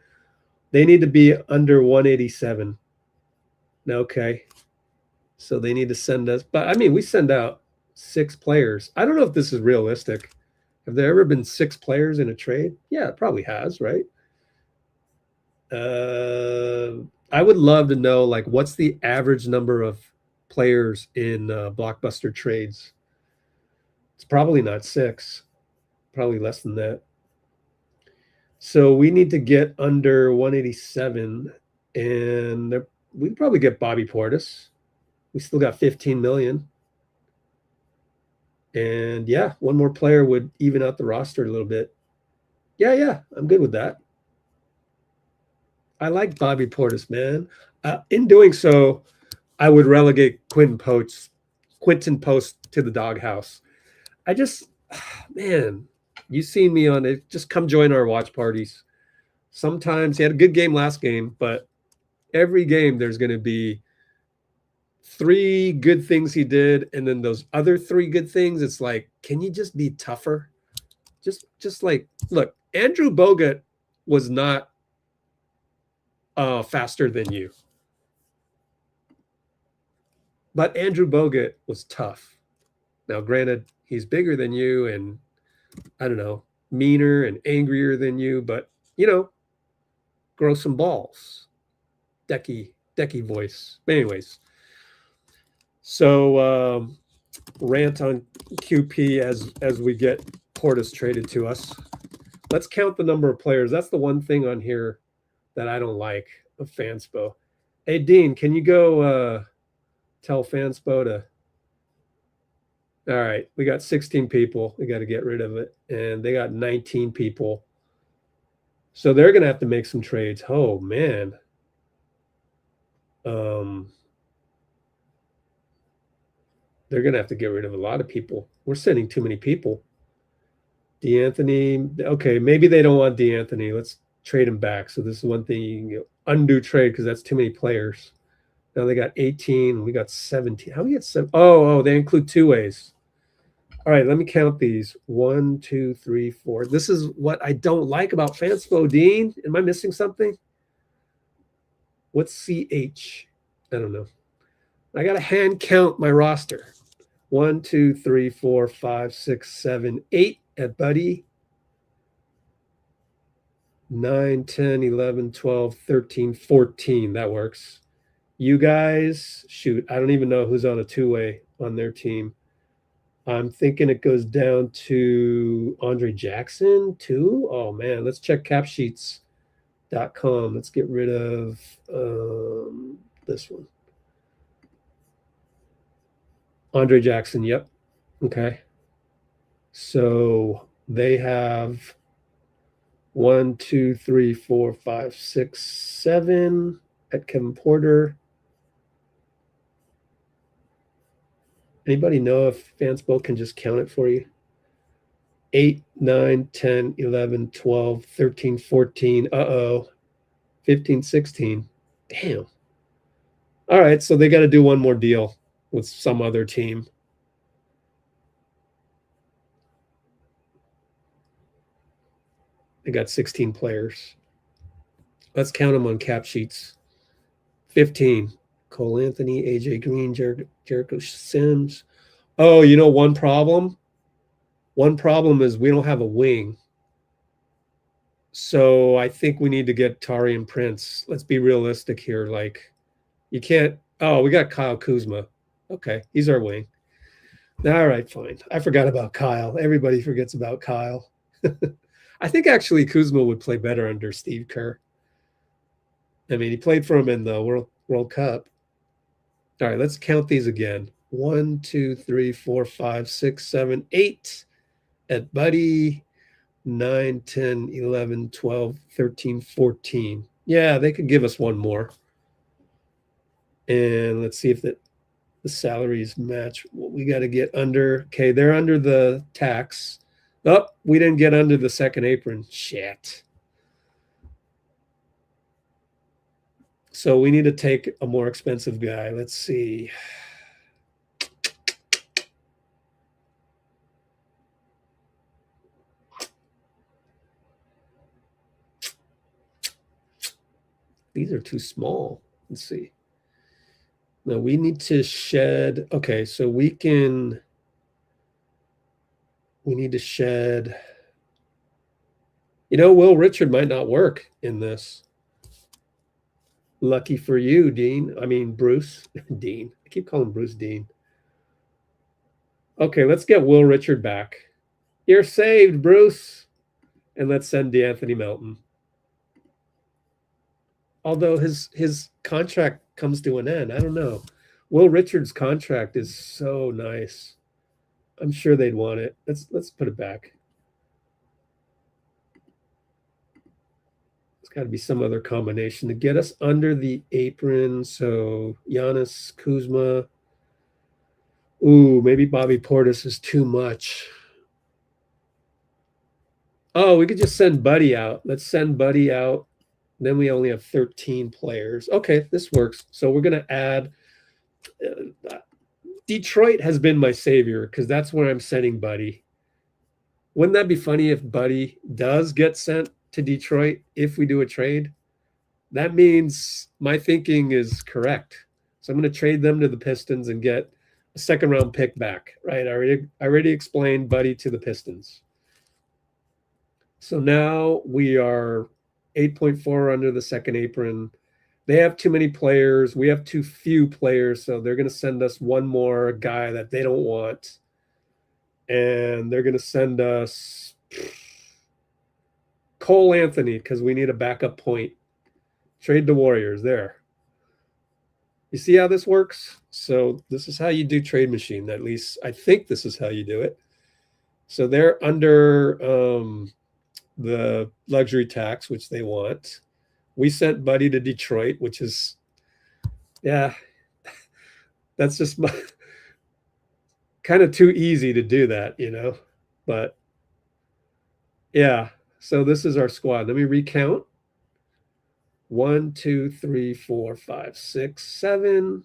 Speaker 1: They need to be under 187. Okay. So they need to send us, but I mean, we send out 6 players. I don't know if this is realistic. Have there ever been 6 players in a trade? Yeah, it probably has, right? I would love to know, like, what's the average number of players in blockbuster trades? It's probably not 6, probably less than that. So we need to get under 187, and we'd probably get Bobby Portis. We still got 15 million. And yeah, one more player would even out the roster a little bit. Yeah, I'm good with that. I like Bobby Portis, man. In doing so, I would relegate Quinton Post to the doghouse. I just, man, you seen me on it. Just come join our watch parties. Sometimes he had a good game last game, but every game there's going to be 3 good things he did, and then those other 3 good things. It's like, can you just be tougher? Just like, look, Andrew Bogut was not faster than you, but Andrew Bogut was tough. Now, granted, he's bigger than you, and I don't know, meaner and angrier than you, but grow some balls. Decky voice. But anyways, so rant on QP as we get Portis traded to us. Let's count the number of players. That's the one thing on here that I don't like of FanSpo. Hey, Dean, can you go tell FanSpo to... All right, we got 16 people. We got to get rid of it. And they got 19 people. So they're going to have to make some trades. Oh, man. They're going to have to get rid of a lot of people. We're sending too many people. DeAnthony. Okay, maybe they don't want DeAnthony. Let's trade him back. So this is one thing you can undo trade because that's too many players. Now they got 18. We got 17. How do we get 7? Oh, they include 2-ways. All right, let me count these. 1, 2, 3, 4. This is what I don't like about FanSpo, Dean. Am I missing something? What's CH? I don't know. I got to hand count my roster. 1, 2, 3, 4, 5, 6, 7, 8 at Buddy. 9, 10, 11, 12, 13, 14. That works. You guys, shoot, I don't even know who's on a 2-way on their team. I'm thinking it goes down to Andre Jackson, too. Oh, man, let's check capsheets.com. Let's get rid of this one. Andre Jackson, yep. Okay. So they have 1, 2, 3, 4, 5, 6, 7 at Kevin Porter. Anybody know if FanSpo can just count it for you? 8, 9, 10, 11, 12, 13, 14. 15, 16. Damn. All right, so they got to do one more deal with some other team. They got 16 players. Let's count them on cap sheets. 15. Cole Anthony, AJ Green, Jericho Sims. Oh, one problem? One problem is we don't have a wing. So I think we need to get Taurean Prince. Let's be realistic here. Like, you can't... Oh, we got Kyle Kuzma. Okay, he's our wing. All right, fine. I forgot about Kyle. Everybody forgets about Kyle. I think actually Kuzma would play better under Steve Kerr. I mean, he played for him in the World Cup. All right, let's count these again. 1, 2, 3, 4, 5, 6, 7, 8 at Buddy. 9, 10, 11, 12, 13, 14. Yeah, they could give us one more. And let's see if the salaries match what we got to get under. Okay, they're under the tax. Oh, we didn't get under the second apron. Shit. So we need to take a more expensive guy. Let's see. these are too small. Let's see. Now we need to shed. Okay, so we need to shed. Will Richard might not work in this. Lucky for you, Dean. I mean, Bruce. Dean. I keep calling Bruce Dean. Okay, let's get Will Richard back. You're saved, Bruce. And let's send DeAnthony Melton. Although his contract comes to an end. I don't know. Will Richard's contract is so nice. I'm sure they'd want it. Let's put it back. It's got to be some other combination to get us under the apron. So Giannis, Kuzma. Ooh, maybe Bobby Portis is too much. Oh, we could just send Buddy out. Let's send Buddy out. Then we only have 13 players. Okay, this works. So we're going to add Detroit has been my savior because that's where I'm sending Buddy. Wouldn't that be funny if Buddy does get sent to Detroit if we do a trade? That means my thinking is correct. So I'm going to trade them to the Pistons and get a second-round pick back, right? I already explained Buddy to the Pistons. So now we are 8.4 under the second apron. They have too many players. We have too few players, so they're going to send us one more guy that they don't want. And they're going to send us Cole Anthony because we need a backup point. Trade the Warriors there. You see how this works? So this is how you do Trade Machine. At least I think this is how you do it. So they're under the luxury tax, which they want. We sent Buddy to Detroit, which is, yeah, that's just kind of too easy to do that, But yeah, so this is our squad. Let me recount. 1, 2, 3, 4, 5, 6, 7.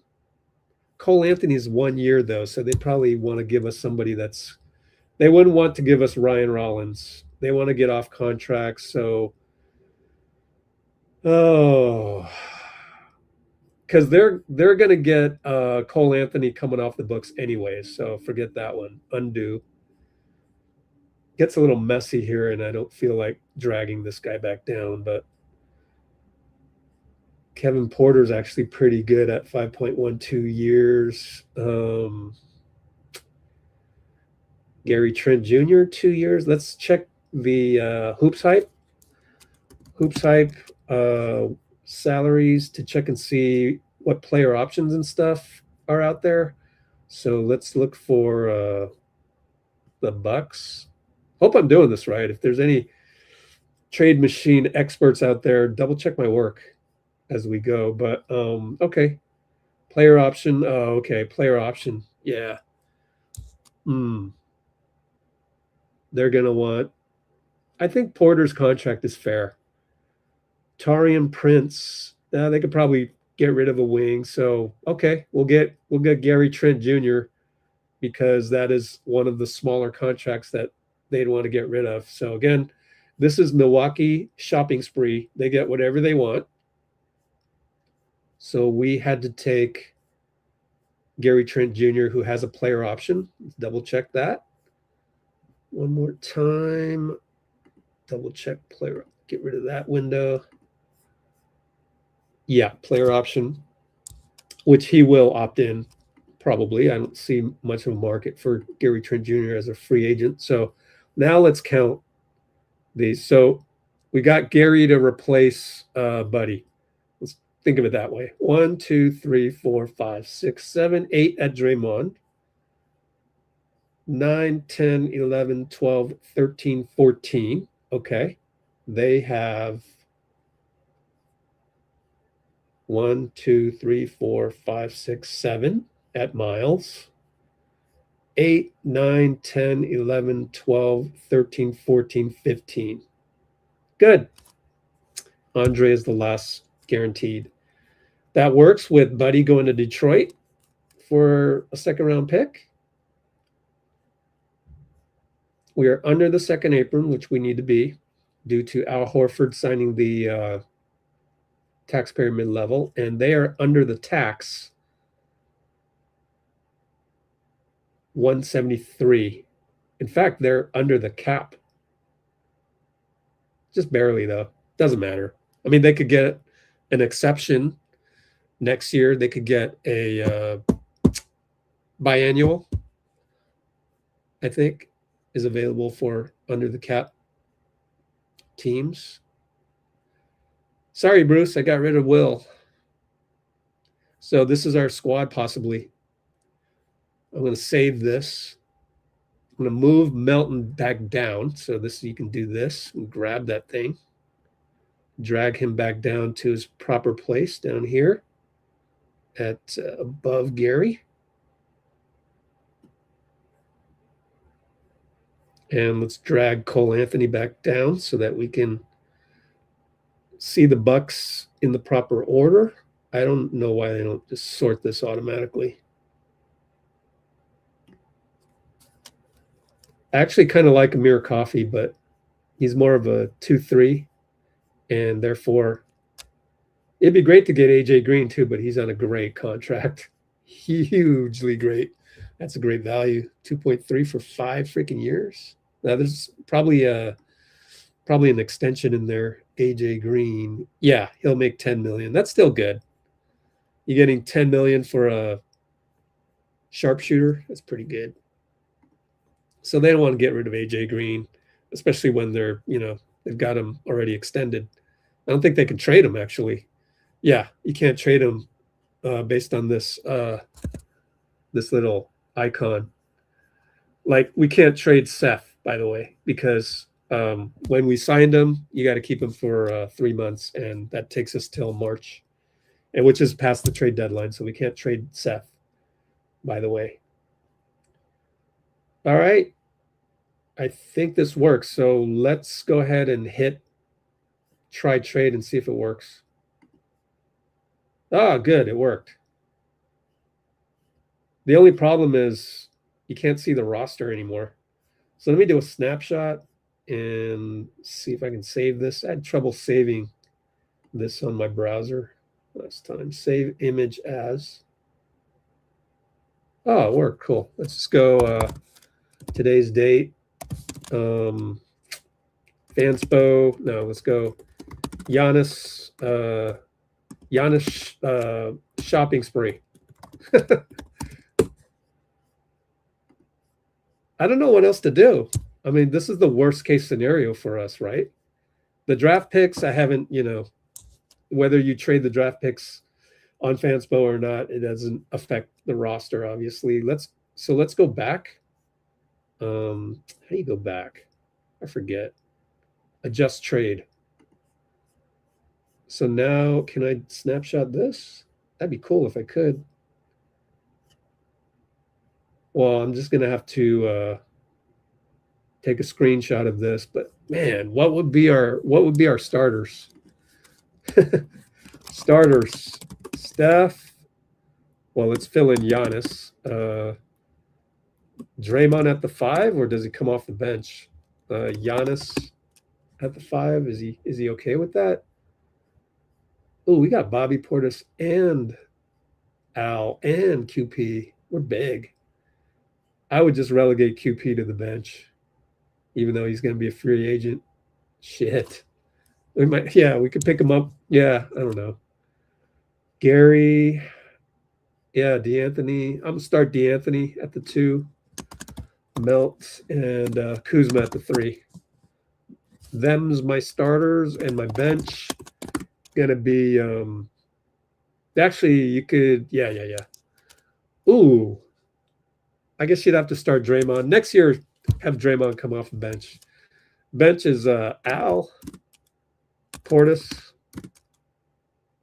Speaker 1: Cole Anthony's 1 year, though, so they probably want to give us somebody that's – they wouldn't want to give us Ryan Rollins. They want to get off contract, so – because they're going to get Cole Anthony coming off the books anyway, so forget that one. Undo. Gets a little messy here, and I don't feel like dragging this guy back down, but – Kevin Porter's actually pretty good at 5.12 years. Gary Trent Jr., 2 years. Let's check the Hoops Hype. Hoops Hype salaries to check and see what player options and stuff are out there. So let's look for the Bucks. Hope I'm doing this right. If there's any Trade Machine experts out there, double check my work as we go. But okay, player option. Oh, okay, player option. Yeah. They're gonna want. I think Porter's contract is fair. Taurean Prince. They could probably get rid of a wing. So okay, we'll get Gary Trent Jr. because that is one of the smaller contracts that they'd want to get rid of. So again, this is Milwaukee shopping spree. They get whatever they want. So we had to take Gary Trent Jr., who has a player option. Let's double check that. One more time. Double check player. Get rid of that window. Yeah, player option, which he will opt in probably. I don't see much of a market for Gary Trent Jr. as a free agent. So now let's count these. So we got Gary to replace Buddy. Think of it that way. 1, 2, 3, 4, 5, 6, 7, 8 at Draymond. 9, 10, 11, 12, 13, 14. Okay. They have 1, 2, 3, 4, 5, 6, 7 at Miles. 8, 9, 10, 11, 12, 13, 14, 15. Good. Andre is the last guaranteed. That works with Buddy going to Detroit for a second-round pick. We are under the second apron, which we need to be, due to Al Horford signing the taxpayer mid-level, and they are under the tax 173. In fact, they're under the cap. Just barely, though. Doesn't matter. I mean, they could get an exception next year. They could get a biannual, I think, is available for under the cap teams. Sorry, Bruce, I got rid of Will. So this is our squad, possibly. I'm going to save this. I'm going to move Melton back down. So this, you can do this and grab that thing. Drag him back down to his proper place down here at above Gary. And let's drag Cole Anthony back down so that we can see the Bucks in the proper order. I don't know why they don't just sort this automatically. I actually kind of like Amir Coffey, but he's more of a 2-3, and therefore it'd be great to get AJ Green too, but he's on a great contract. Hugely great. That's a great value. 2.3 for 5 freaking years. Now there's probably an extension in there. AJ Green. Yeah, he'll make 10 million. That's still good. You're getting 10 million for a sharpshooter. That's pretty good. So they don't want to get rid of AJ Green, especially when they're, they've got him already extended. I don't think they can trade him, actually. Yeah, you can't trade him based on this this little icon. Like, we can't trade Seth, by the way, because when we signed him, you got to keep him for 3 months, and that takes us till March, and which is past the trade deadline, so we can't trade Seth, by the way. All right. I think this works, so let's go ahead and hit try trade and see if it works. Ah, good, it worked. The only problem is you can't see the roster anymore. So let me do a snapshot and see if I can save this. I had trouble saving this on my browser last time. Save image as. Oh, it worked. Cool. Let's just go today's date. FanSpo. No, let's go Giannis. Giannis shopping spree. I don't know what else to do. I mean, this is the worst case scenario for us, right? The draft picks, I haven't, whether you trade the draft picks on FanSpo or not, it doesn't affect the roster, obviously. Let's go back. How do you go back? I forget. Adjust trade. So now, can I snapshot this? That'd be cool if I could. Well, I'm just gonna have to take a screenshot of this. But man, what would be our starters? Starters, Steph. Well, let's fill in Giannis. Draymond at the 5, or does he come off the bench? Giannis at the 5. Is he okay with that? Oh, we got Bobby Portis and Al and QP. We're big. I would just relegate QP to the bench, even though he's going to be a free agent. Shit. We could pick him up. Yeah, I don't know. Gary. Yeah, DeAnthony. I'm going to start DeAnthony at the 2. Melt and Kuzma at the 3. Them's my starters, and my bench going to be actually, you could, yeah. Ooh. I guess you'd have to start Draymond. Next year, have Draymond come off the bench. Bench is Al, Portis,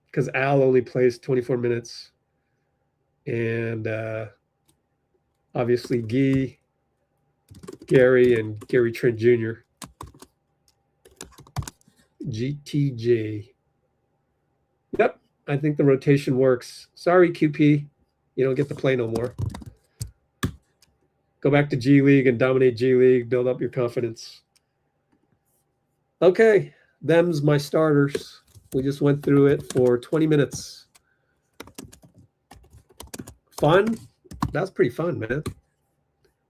Speaker 1: because Al only plays 24 minutes. And obviously Gary, and Gary Trent Jr. GTJ. Yep, I think the rotation works. Sorry, QP. You don't get to play no more. Go back to G League and dominate G League. Build up your confidence. Okay, them's my starters. We just went through it for 20 minutes. Fun? That was pretty fun, man.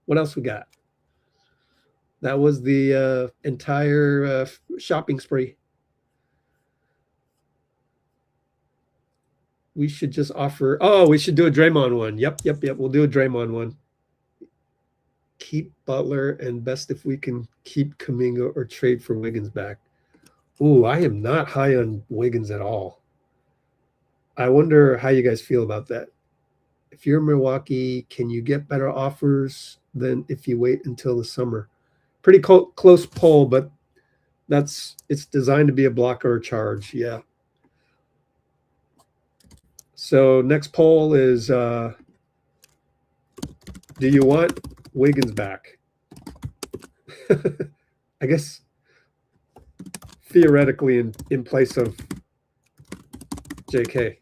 Speaker 1: What else we got? That was the entire shopping spree. We should just offer. Oh, we should do a Draymond one. Yep. We'll do a Draymond one. Keep Butler and best if we can keep Kuminga or trade for Wiggins back. Ooh, I am not high on Wiggins at all. I wonder how you guys feel about that. If you're Milwaukee, can you get better offers than if you wait until the summer? Pretty close poll, but it's designed to be a block or a charge. Yeah. So next poll is, do you want Wiggins back? I guess theoretically in place of JK.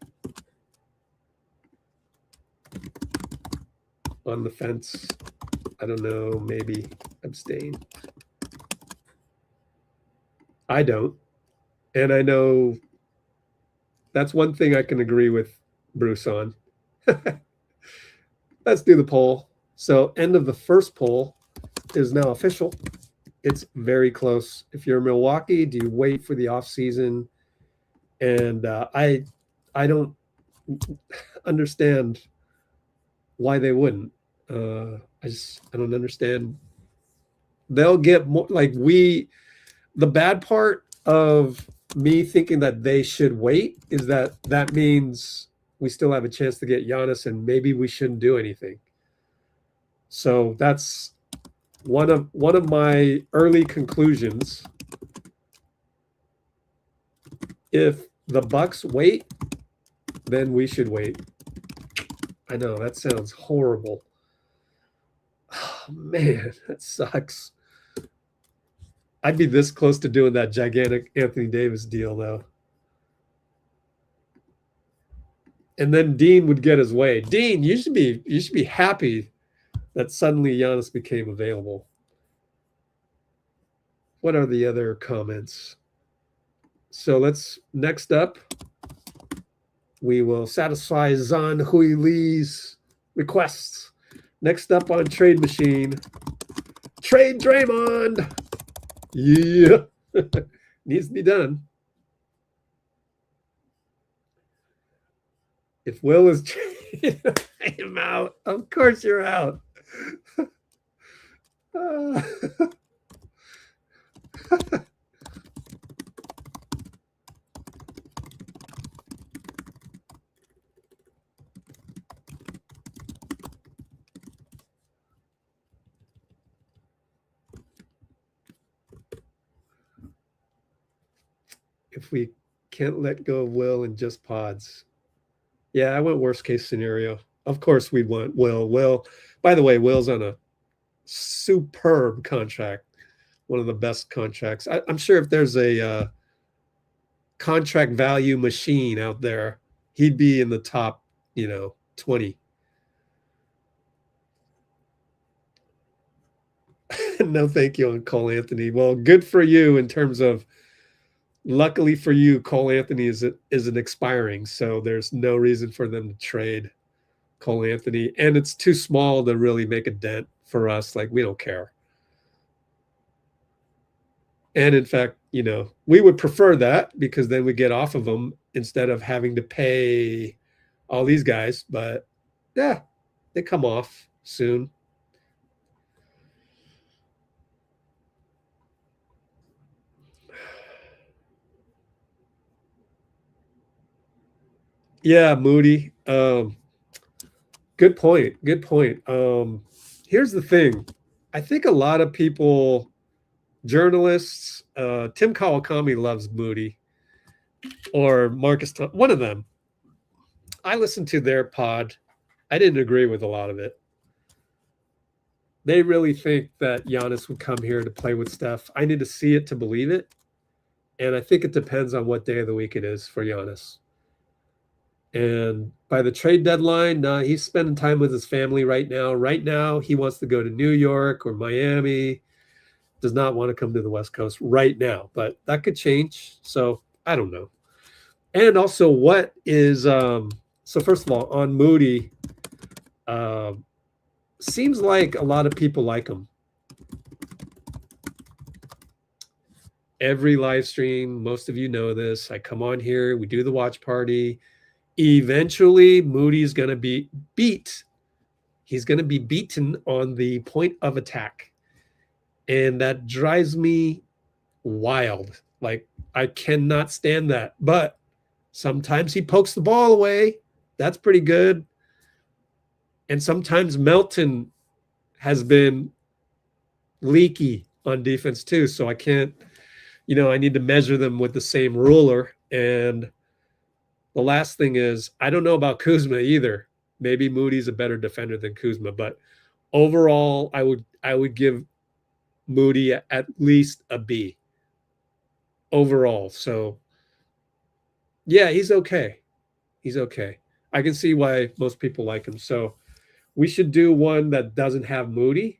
Speaker 1: On the fence. I don't know, maybe abstain. I don't. And I know that's one thing I can agree with Bruce on. Let's do the poll. So end of the first poll is now official. It's very close. If you're Milwaukee, do you wait for the offseason? And I don't understand why they wouldn't. I don't understand. They'll get more like the bad part of me thinking that they should wait is that means we still have a chance to get Giannis and maybe we shouldn't do anything. So that's one of my early conclusions. If the Bucks wait, then we should wait. I know that sounds horrible. Oh, man, that sucks. I'd be this close to doing that gigantic Anthony Davis deal, though. And then Dean would get his way. Dean, you should be happy that suddenly Giannis became available. What are the other comments? So next up, we will satisfy Zahn Hui Lee's requests. Next up on Trade Machine, trade Draymond. Yeah, needs to be done. If Will is traded, I am out. Of course you're out. If we can't let go of Will and just pods. Yeah, I went worst case scenario. Of course we'd want Will. Will, by the way, Will's on a superb contract. One of the best contracts. I'm sure if there's a contract value machine out there, he'd be in the top, 20. No, thank you on Cole Anthony. Well, good for you in terms of, luckily for you, Cole Anthony isn't expiring, so there's no reason for them to trade Cole Anthony, and it's too small to really make a dent for us. Like, we don't care. And in fact, we would prefer that because then we get off of them instead of having to pay all these guys. But yeah, they come off soon. Yeah, Moody. Good point. Here's the thing. I think a lot of people, journalists, Tim Kawakami loves Moody, or Marcus, one of them. I listened to their pod. I didn't agree with a lot of it. They really think that Giannis would come here to play with Steph. I need to see it to believe it. And I think it depends on what day of the week it is for Giannis. And by the trade deadline, he's spending time with his family right now. Right now, he wants to go to New York or Miami. Does not want to come to the West Coast right now, but that could change. So I don't know. And also, what is so first of all, on Moody, seems like a lot of people like him. Every live stream, most of you know this. I come on here, we do the watch party. Eventually, Moody's going to be beat. He's going to be beaten on the point of attack. And that drives me wild. Like, I cannot stand that. But sometimes he pokes the ball away. That's pretty good. And sometimes Melton has been leaky on defense too. So I can't, I need to measure them with the same ruler. And the last thing is, I don't know about Kuzma either. Maybe Moody's a better defender than Kuzma, but overall, I would give Moody at least a B overall. So yeah, he's okay. He's okay. I can see why most people like him. So we should do one that doesn't have Moody.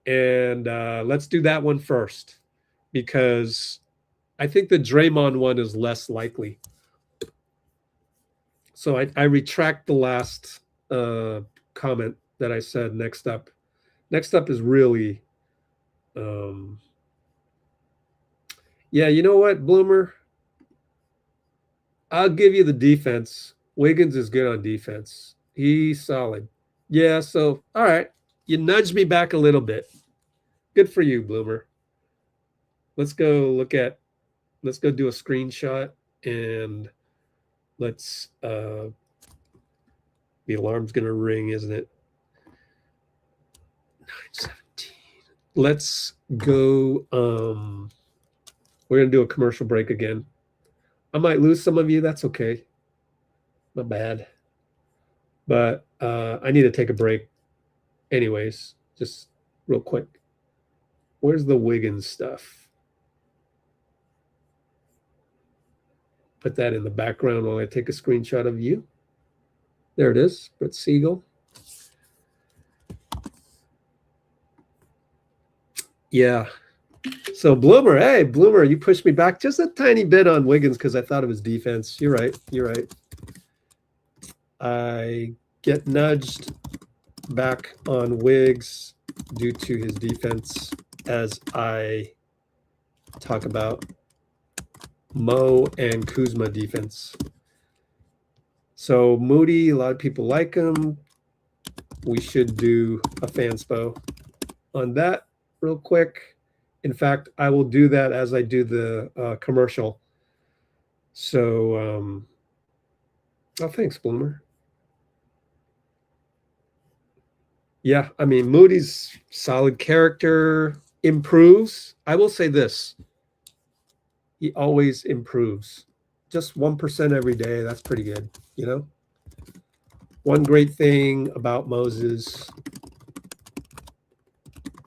Speaker 1: And let's do that one first, because I think the Draymond one is less likely. So I retract the last comment that I said. Next up is really, yeah, you know what, Bloomer? I'll give you the defense. Wiggins is good on defense. He's solid. Yeah, so, all right. You nudged me back a little bit. Good for you, Bloomer. Let's go do a screenshot, and let's, the alarm's going to ring, isn't it? 9:17. Let's go, we're going to do a commercial break again. I might lose some of you. That's okay. Not bad. But I need to take a break anyways, just real quick. Where's the Wiggins stuff? Put that in the background while I take a screenshot of you. There it is, Brett Siegel. Yeah. So Bloomer, hey, Bloomer, you pushed me back just a tiny bit on Wiggins because I thought of his defense. You're right. I get nudged back on Wiggs due to his defense as I talk about Mo and Kuzma defense. So Moody, a lot of people like him. We should do a FanSpo on that real quick. In fact, I will do that as I do the commercial. So, oh, thanks, Bloomer. Yeah, I mean, Moody's solid character, improves. I will say this. He always improves. Just 1% every day. That's pretty good, One great thing about Moses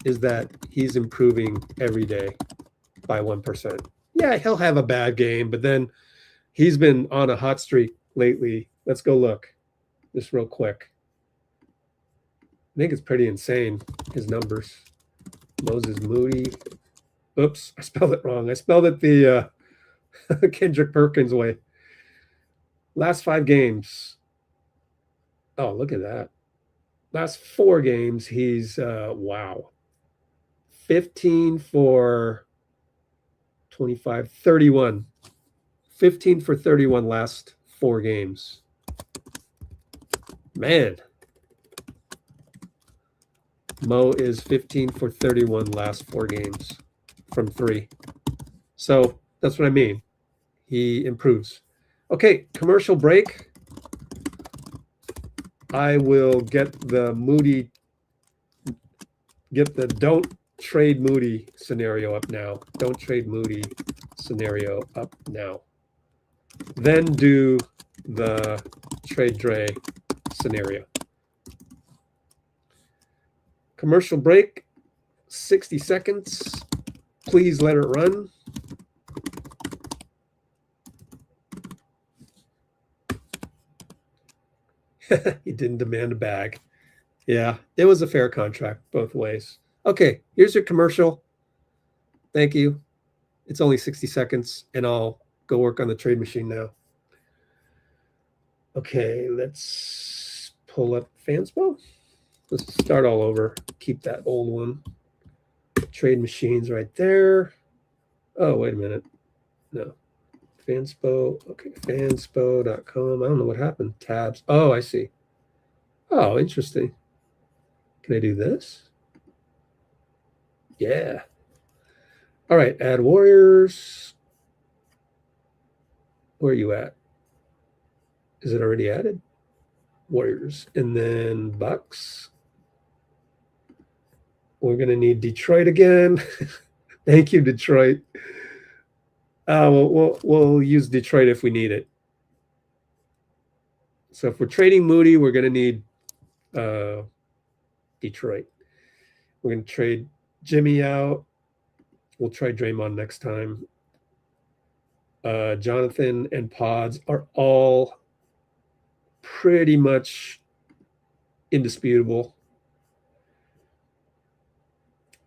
Speaker 1: is that he's improving every day by 1%. Yeah, he'll have a bad game, but then he's been on a hot streak lately. Let's go look just real quick. I think it's pretty insane, his numbers. Moses Moody. Oops, I spelled it wrong. I spelled it the Kendrick Perkins way. Last 5 games. Oh, look at that. Last 4 games, he's, wow. 15 for 25, 31. 15 for 31 last 4 games. Man. Mo is 15 for 31 last 4 games from 3. So that's what I mean. He improves. Okay, commercial break. I will get the don't trade Moody scenario up now. Don't trade Moody scenario up now. Then do the trade Dray scenario. Commercial break, 60 seconds. Please let it run. He didn't demand a bag. Yeah, it was a fair contract both ways. Okay, here's your commercial. Thank you. It's only 60 seconds, and I'll go work on the trade machine now. Okay, let's pull up FanSpo. Let's start all over. Keep that old one. Trade machines right there. Oh, wait a minute. No. FanSpo. Okay, fanspo.com. I don't know what happened. Tabs. Oh, I see. Oh, interesting. Can I do this? Yeah. All right, add Warriors. Where are you at? Is it already added? Warriors. And then Bucks. We're going to need Detroit again. Thank you, Detroit. We'll use Detroit if we need it. So if we're trading Moody, we're going to need Detroit. We're going to trade Jimmy out. We'll try Draymond next time. Jonathan and Pods are all pretty much indisputable.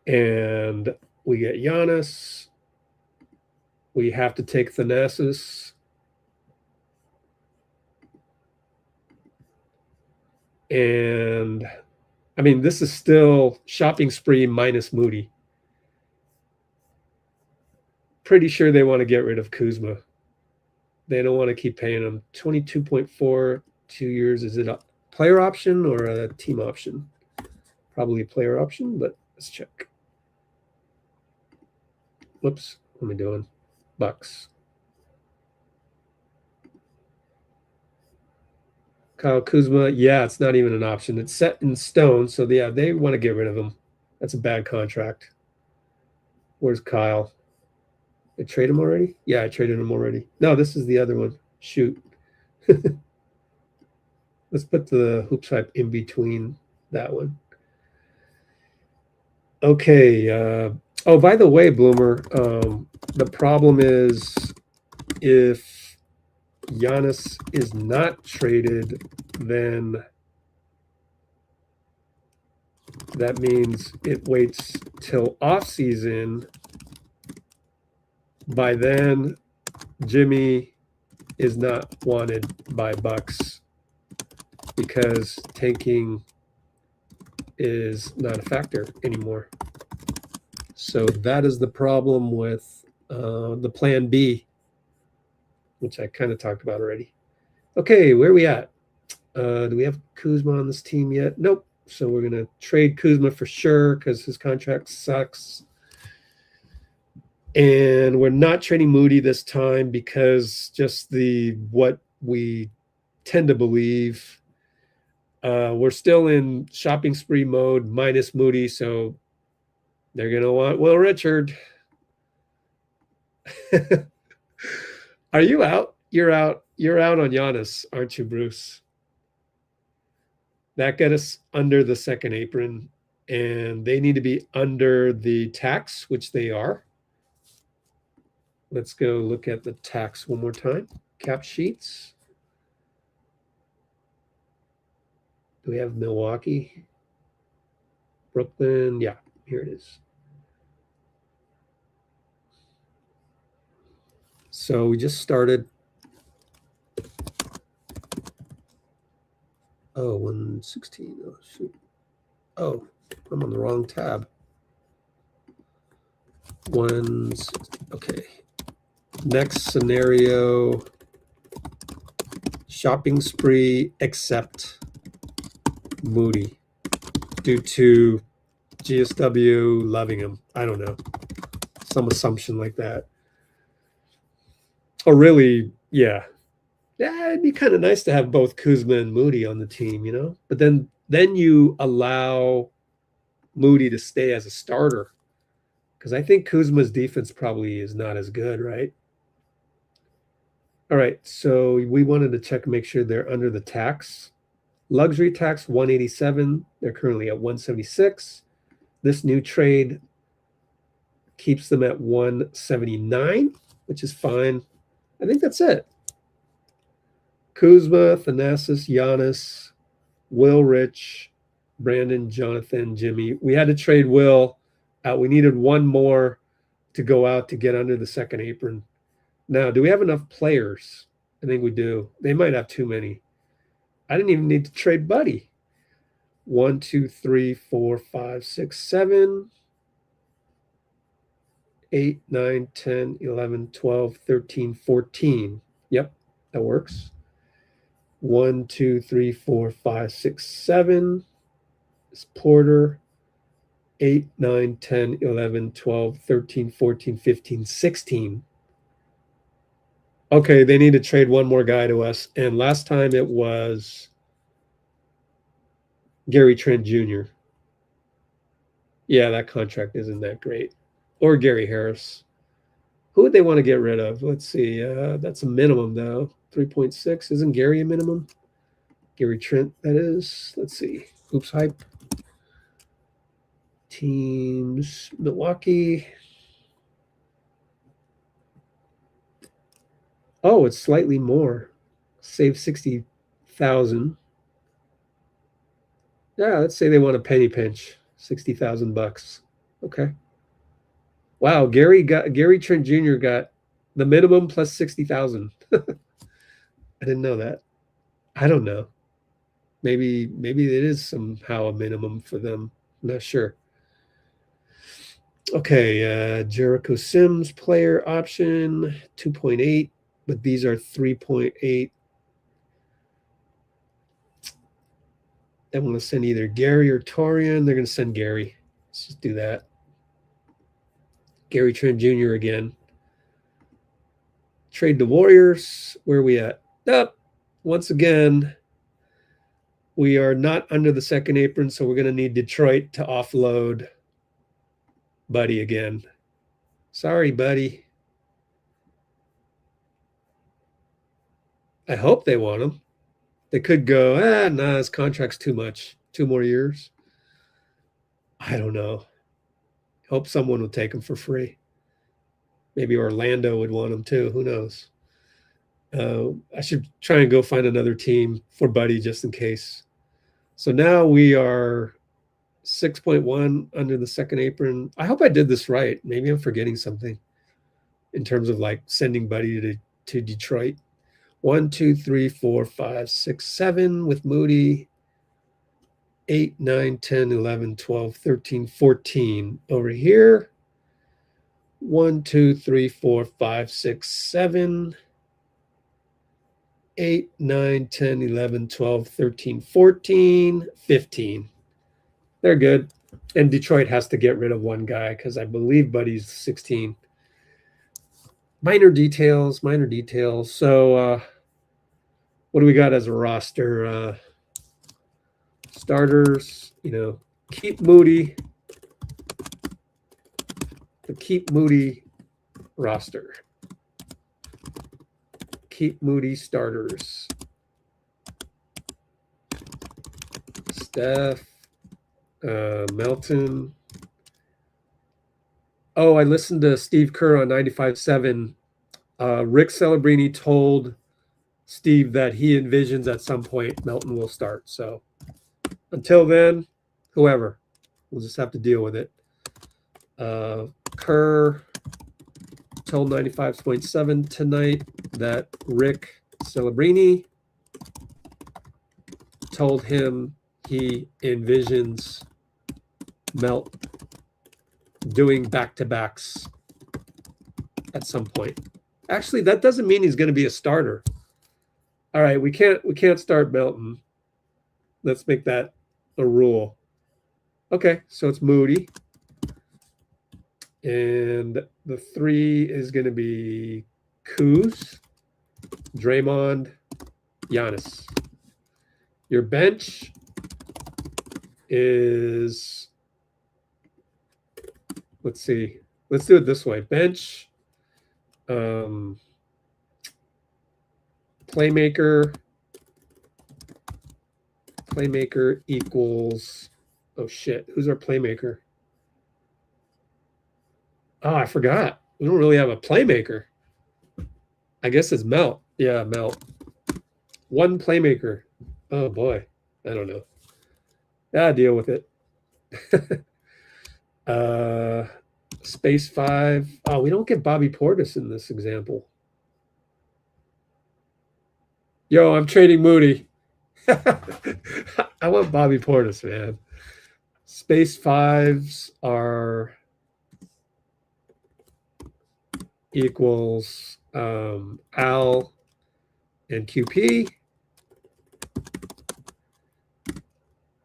Speaker 1: And we get Giannis. We have to take Thanasis. And, I mean, this is still shopping spree minus Moody. Pretty sure they want to get rid of Kuzma. They don't want to keep paying him. 22.4, 2 years. Is it a player option or a team option? Probably a player option, but let's check. Whoops, what am I doing? Bucks. Kyle Kuzma, yeah, it's not even an option. It's set in stone, so yeah, they want to get rid of him. That's a bad contract. Where's Kyle? I trade him already? Yeah, I traded him already. No, this is the other one. Shoot. Let's put the hoops hype in between that one. Okay. Oh, by the way, Bloomer, the problem is if Giannis is not traded, then that means it waits till off season. By then, Jimmy is not wanted by Bucks because tanking is not a factor anymore. So that is the problem with the plan B, which I kind of talked about already. Okay, where are we at? Do we have Kuzma on this team yet? Nope. So we're going to trade Kuzma for sure because his contract sucks. And we're not trading Moody this time because just what we tend to believe. We're still in shopping spree mode minus Moody, so they're going to want Will Richard. Are you out? You're out. You're out on Giannis, aren't you, Bruce? That got us under the second apron, and they need to be under the tax, which they are. Let's go look at the tax one more time. Cap sheets. Do we have Milwaukee? Brooklyn? Yeah, here it is. So we just started. Oh, 116. Oh, shoot. Oh, I'm on the wrong tab. Okay. Next scenario, shopping spree except Moody due to GSW loving him. I don't know. Some assumption like that. Oh, really? Yeah. Yeah, it'd be kind of nice to have both Kuzma and Moody on the team, you know? But then you allow Moody to stay as a starter. Because I think Kuzma's defense probably is not as good, right? All right, so we wanted to check and make sure they're under the tax. Luxury tax, 187. They're currently at 176. This new trade keeps them at 179, which is fine. I think that's it. Kuzma, Thanasis, Giannis, Will Rich, Brandon, Jonathan, Jimmy. We had to trade Will out. We needed one more to go out to get under the second apron. Now, do we have enough players? I think we do. They might have too many. I didn't even need to trade Buddy. 1, 2, 3, 4, 5, 6, 7, 8, 9, 10, 11, 12, 13, 14. Yep, that works. 1, 2, 3, 4, 5, 6, 7 is Porter. 8, 9, 10, 11, 12, 13, 14, 15, 16. Okay, they need to trade one more guy to us. And last time it was Gary Trent Jr. Yeah, that contract isn't that great. Or Gary Harris. Who would they want to get rid of? Let's see. That's a minimum, though. 3.6. Isn't Gary a minimum? Gary Trent, that is. Let's see. Oops, hype. Teams. Milwaukee. Oh, it's slightly more. Save 60,000. Yeah, let's say they want a penny pinch. 60,000 bucks. Okay. Wow, Gary Trent Jr. got the minimum plus 60,000. I didn't know that. I don't know. Maybe it is somehow a minimum for them. I'm not sure. Okay, Jericho Sims player option 2.8, but these are 3.8. They want to send either Gary or Torian. They're going to send Gary. Let's just do that. Gary Trent Jr. again. Trade the Warriors. Where are we at? Nope. Once again, we are not under the second apron, so we're going to need Detroit to offload Buddy again. Sorry, Buddy. I hope they want him. They could go, nah, his contract's too much. 2 more years. I don't know. Hope someone will take him for free. Maybe Orlando would want him too. Who knows? I should try and go find another team for Buddy just in case. So now we are 6.1 under the second apron. I hope I did this right. Maybe I'm forgetting something in terms of like sending Buddy to Detroit. 1, 2, 3, 4, 5, 6, 7 with Moody. 8, 9, 10, 11, 12, 13, 14. Over here, 1, 2, 3, 4, 5, 6, 7, 8, 9, 10, 11, 12, 13, 14, 15. They're good. And Detroit has to get rid of one guy because I believe Buddy's 16. Minor details. So what do we got as a roster? Starters, keep Moody. The keep Moody roster. Keep Moody starters. Steph, Melton. Oh, I listened to Steve Kerr on 95.7. Rick Celebrini told Steve that he envisions at some point Melton will start. So until then, whoever, we'll just have to deal with it. Kerr told 95.7 tonight that Rick Celebrini told him he envisions Melt doing back-to-backs at some point. Actually, that doesn't mean he's going to be a starter. All right, we can't start Melton. Let's make that a rule. Okay, so it's Moody. And the 3 is going to be Kuz, Draymond, Giannis. Your bench is, let's see. Let's do it this way. Bench, playmaker equals, oh shit, who's our playmaker? Oh, I forgot. We don't really have a playmaker. I guess it's Melt. Yeah, Melt. 1 playmaker. Oh boy. I don't know. Yeah, deal with it. Space 5. Oh, we don't get Bobby Portis in this example. Yo, I'm trading Moody. I want Bobby Portis, man. Space fives are equals Al and QP.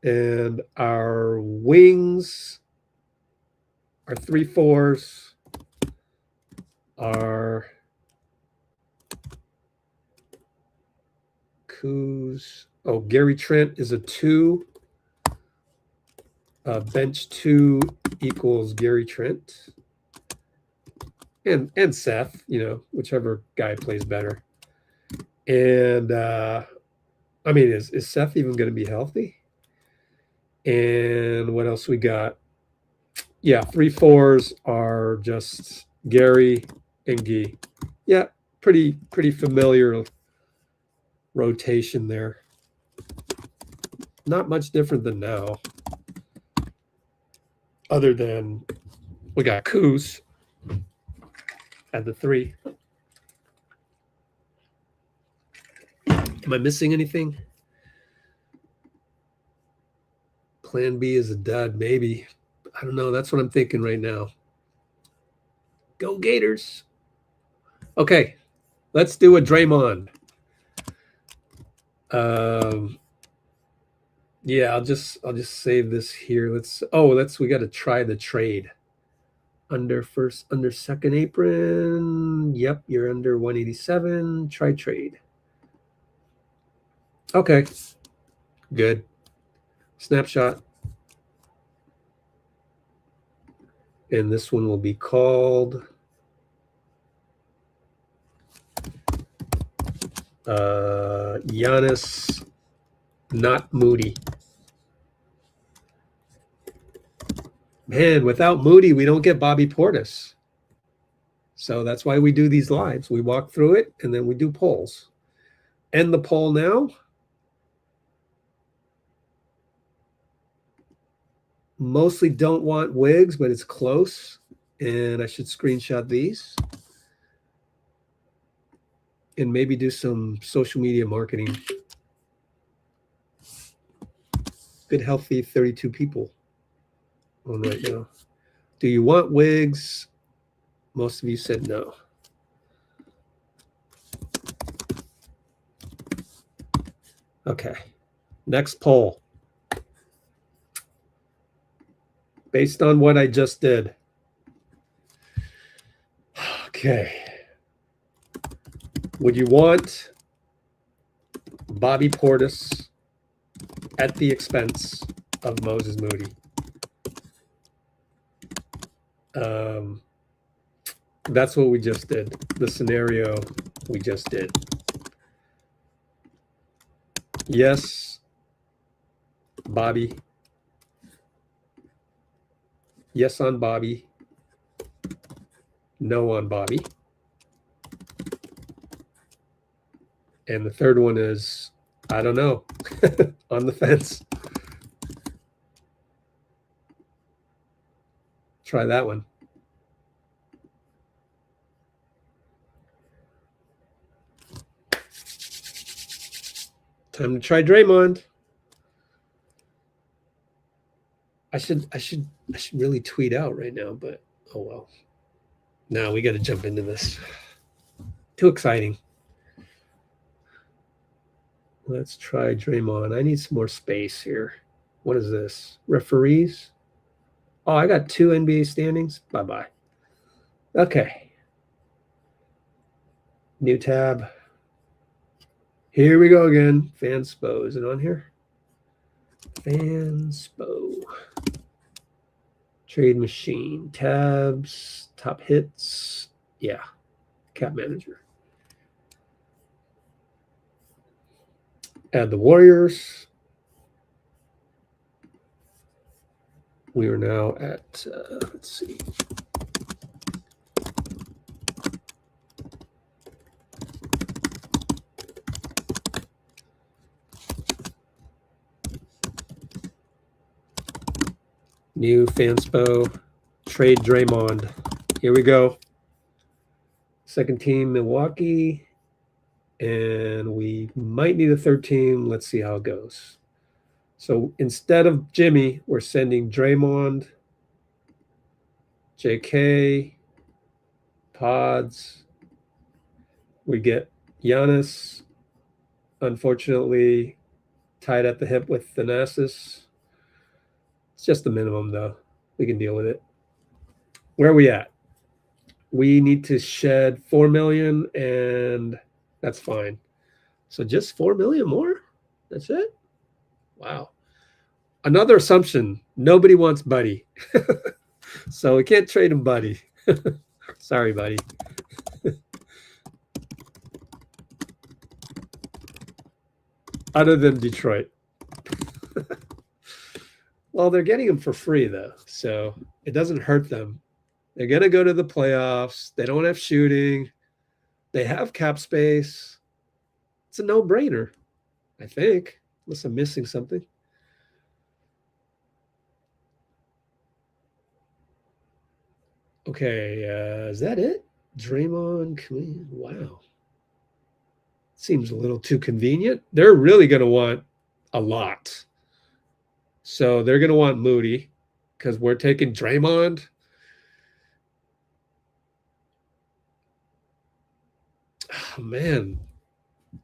Speaker 1: And our wings, our 3/4s are Kuz. Oh, Gary Trent is a 2. Bench 2 equals Gary Trent. And Seth, you know, whichever guy plays better. And I mean, is Seth even going to be healthy? And what else we got? Yeah, 3/4s are just Gary and Guy. Yeah, pretty familiar rotation there. Not much different than now, other than we got Kuz at the 3. Am I missing anything? Plan B is a dud, maybe. I don't know. That's what I'm thinking right now. Go Gators. Okay, let's do a Draymond. Yeah, I'll just save this here. We got to try the trade. Under second apron. Yep, you're under 187. Try trade. Okay. Good. Snapshot. And this one will be called Giannis, not Moody. Man, without Moody, we don't get Bobby Portis. So that's why we do these lives. We walk through it, and then we do polls. End the poll now. Mostly don't want Wiggs, but it's close. And I should screenshot these. And maybe do some social media marketing. Good, healthy 32 people on right now. Do you want Wiggs? Most of you said no. Okay. Next poll. Based on what I just did. Okay. Would you want Bobby Portis at the expense of Moses Moody? That's what we just did. The scenario we just did. Yes, Bobby. Yes on Bobby. No on Bobby. And the third one is, I don't know, on the fence. Try that one. Time to try Draymond. I should really tweet out right now, but oh well. Now we got to jump into this. Too exciting. Let's try Draymond. I need some more space here. What is this? Referees? Oh, I got 2 NBA standings. Bye-bye. Okay. New tab. Here we go again. FanSpo. Is it on here? FanSpo. Trade machine. Tabs. Top hits. Yeah. Cap manager. Add the Warriors. We are now at, let's see. New FanSpo. Trade Draymond. Here we go. Second team, Milwaukee. And we might need a third team. Let's see how it goes. So instead of Jimmy, we're sending Draymond, JK, Pods. We get Giannis, unfortunately, tied at the hip with Thanasis. It's just the minimum, though. We can deal with it. Where are we at? We need to shed 4 million, and that's fine. So just 4 million more? That's it? Wow. Another assumption, nobody wants Buddy. So we can't trade him Buddy. Sorry, Buddy. Other than Detroit. Well, they're getting him for free, though, so it doesn't hurt them. They're going to go to the playoffs. They don't have shooting. They have cap space. It's a no-brainer, I think, unless I'm missing something. Okay, is that it? Draymond, wow. Seems a little too convenient. They're really going to want a lot. So they're going to want Moody because we're taking Draymond. Oh, man.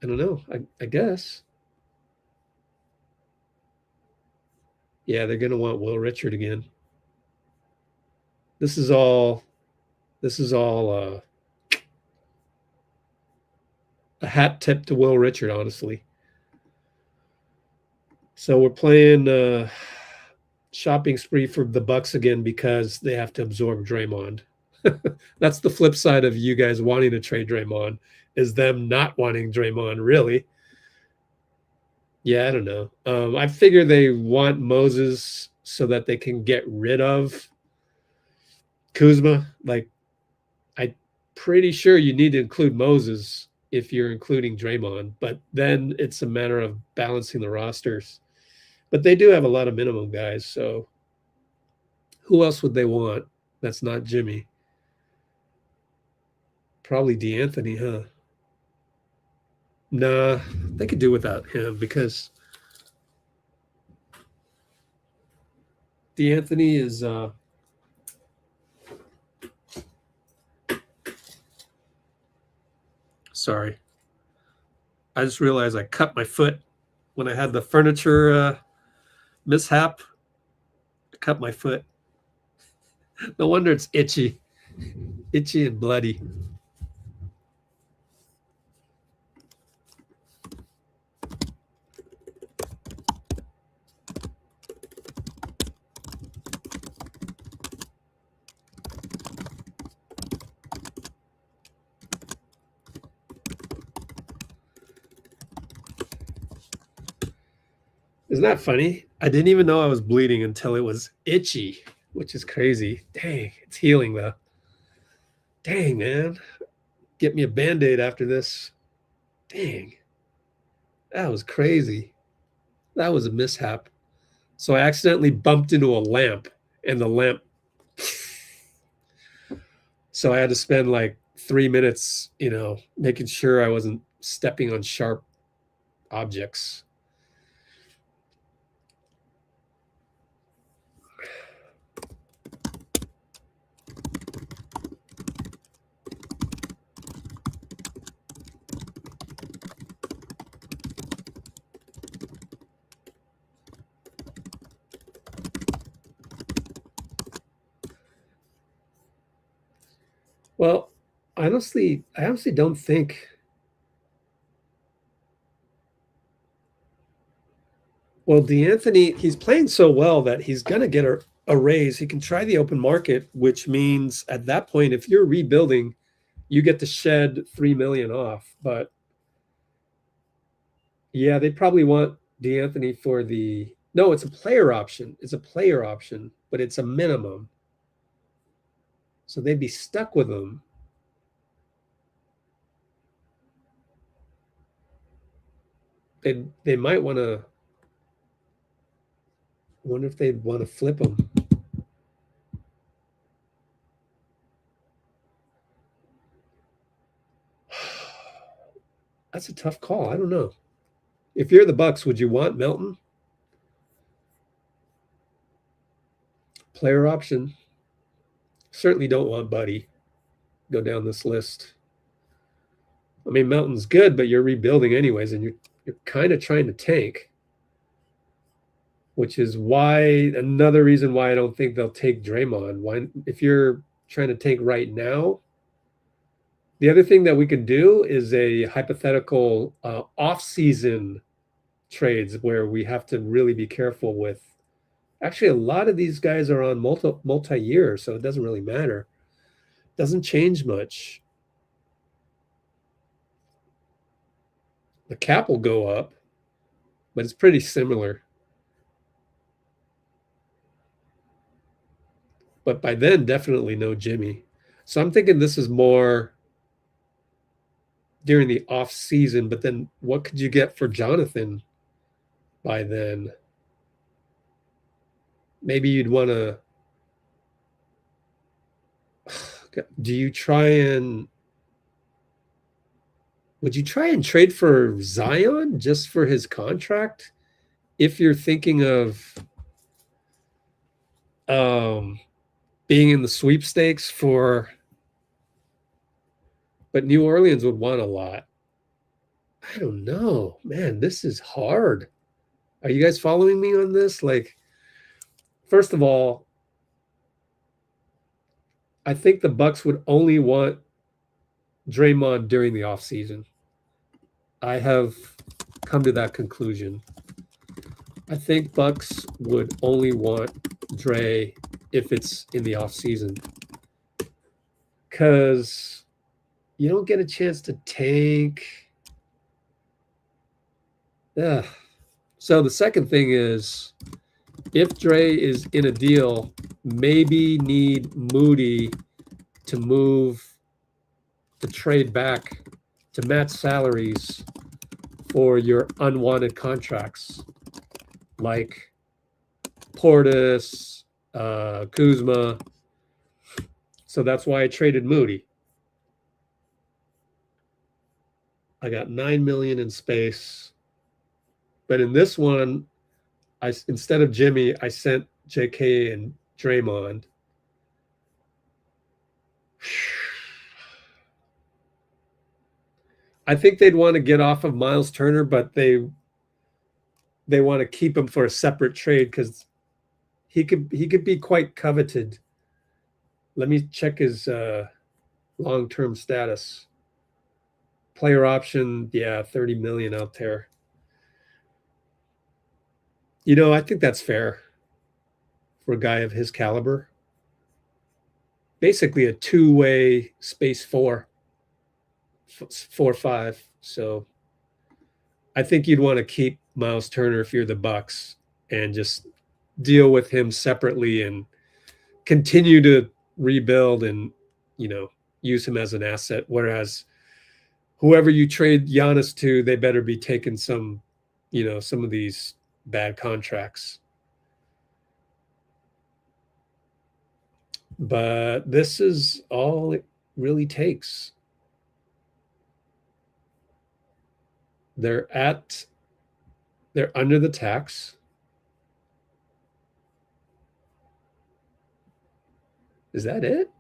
Speaker 1: I don't know. I guess. Yeah, they're going to want Will Richard again. This is all a hat tip to Will Richard, honestly. So we're playing shopping spree for the Bucks again because they have to absorb Draymond. That's the flip side of you guys wanting to trade Draymond, is them not wanting Draymond, really. Yeah, I don't know. I figure they want Moses so that they can get rid of Kuzma. Like, I'm pretty sure you need to include Moses if you're including Draymond, but then it's a matter of balancing the rosters. But they do have a lot of minimum guys, so who else would they want that's not Jimmy? Probably D'Anthony, huh? Nah, they could do without him because D'Anthony is sorry. I just realized I cut my foot when I had the furniture mishap. I cut my foot. No wonder it's itchy and bloody. Isn't that funny? I didn't even know I was bleeding until it was itchy, which is crazy. Dang, it's healing though. Dang, man. Get me a Band-Aid after this. Dang. That was crazy. That was a mishap. So I accidentally bumped into a lamp, and the lamp. So I had to spend like 3 minutes, making sure I wasn't stepping on sharp objects. Well, I honestly don't think. Well, D'Anthony, he's playing so well that he's going to get a raise. He can try the open market, which means at that point, if you're rebuilding, you get to shed 3 million off. But yeah, they probably want D'Anthony for the. No, it's a player option. It's a player option, but it's a minimum. So they'd be stuck with him. They might want to. Wonder if they'd want to flip him. That's a tough call. I don't know. If you're the Bucks, would you want Melton? Player option. Certainly don't want Buddy. Go down this list. I mean, Melton's good, but you're rebuilding anyways, and you're kind of trying to tank, which is why another reason why I don't think they'll take Draymond. Why, if you're trying to tank right now? The other thing that we could do is a hypothetical off-season trades where we have to really be careful with. Actually, a lot of these guys are on multi-year, so it doesn't really matter. Doesn't change much. The cap will go up, but it's pretty similar. But by then, definitely no Jimmy. So I'm thinking this is more during the off season, but then what could you get for Jonathan by then? Maybe you'd want to, would you try and trade for Zion just for his contract? If you're thinking of being in the sweepstakes but New Orleans would want a lot. I don't know, man, this is hard. Are you guys following me on this? Like, first of all, I think the Bucks would only want Draymond during the offseason. I have come to that conclusion. I think Bucks would only want Dray if it's in the offseason, because you don't get a chance to tank. Yeah. So the second thing is, if Dray is in a deal, maybe need Moody to trade back to match salaries for your unwanted contracts, like Portis, Kuzma. So that's why I traded Moody. I got $9 million in space. But in this one, instead of Jimmy, I sent JK and Draymond. I think they'd want to get off of Miles Turner, but they want to keep him for a separate trade because he could be quite coveted. Let me check his long-term status. Player option, yeah, 30 million out there. You know, I think that's fair for a guy of his caliber. Basically a two-way space 4-5. So I think you'd want to keep Miles Turner if you're the Bucks and just deal with him separately and continue to rebuild and, you know, use him as an asset. Whereas whoever you trade Giannis to, they better be taking some of these bad contracts. But this is all it really takes. They're under the tax. Is that it?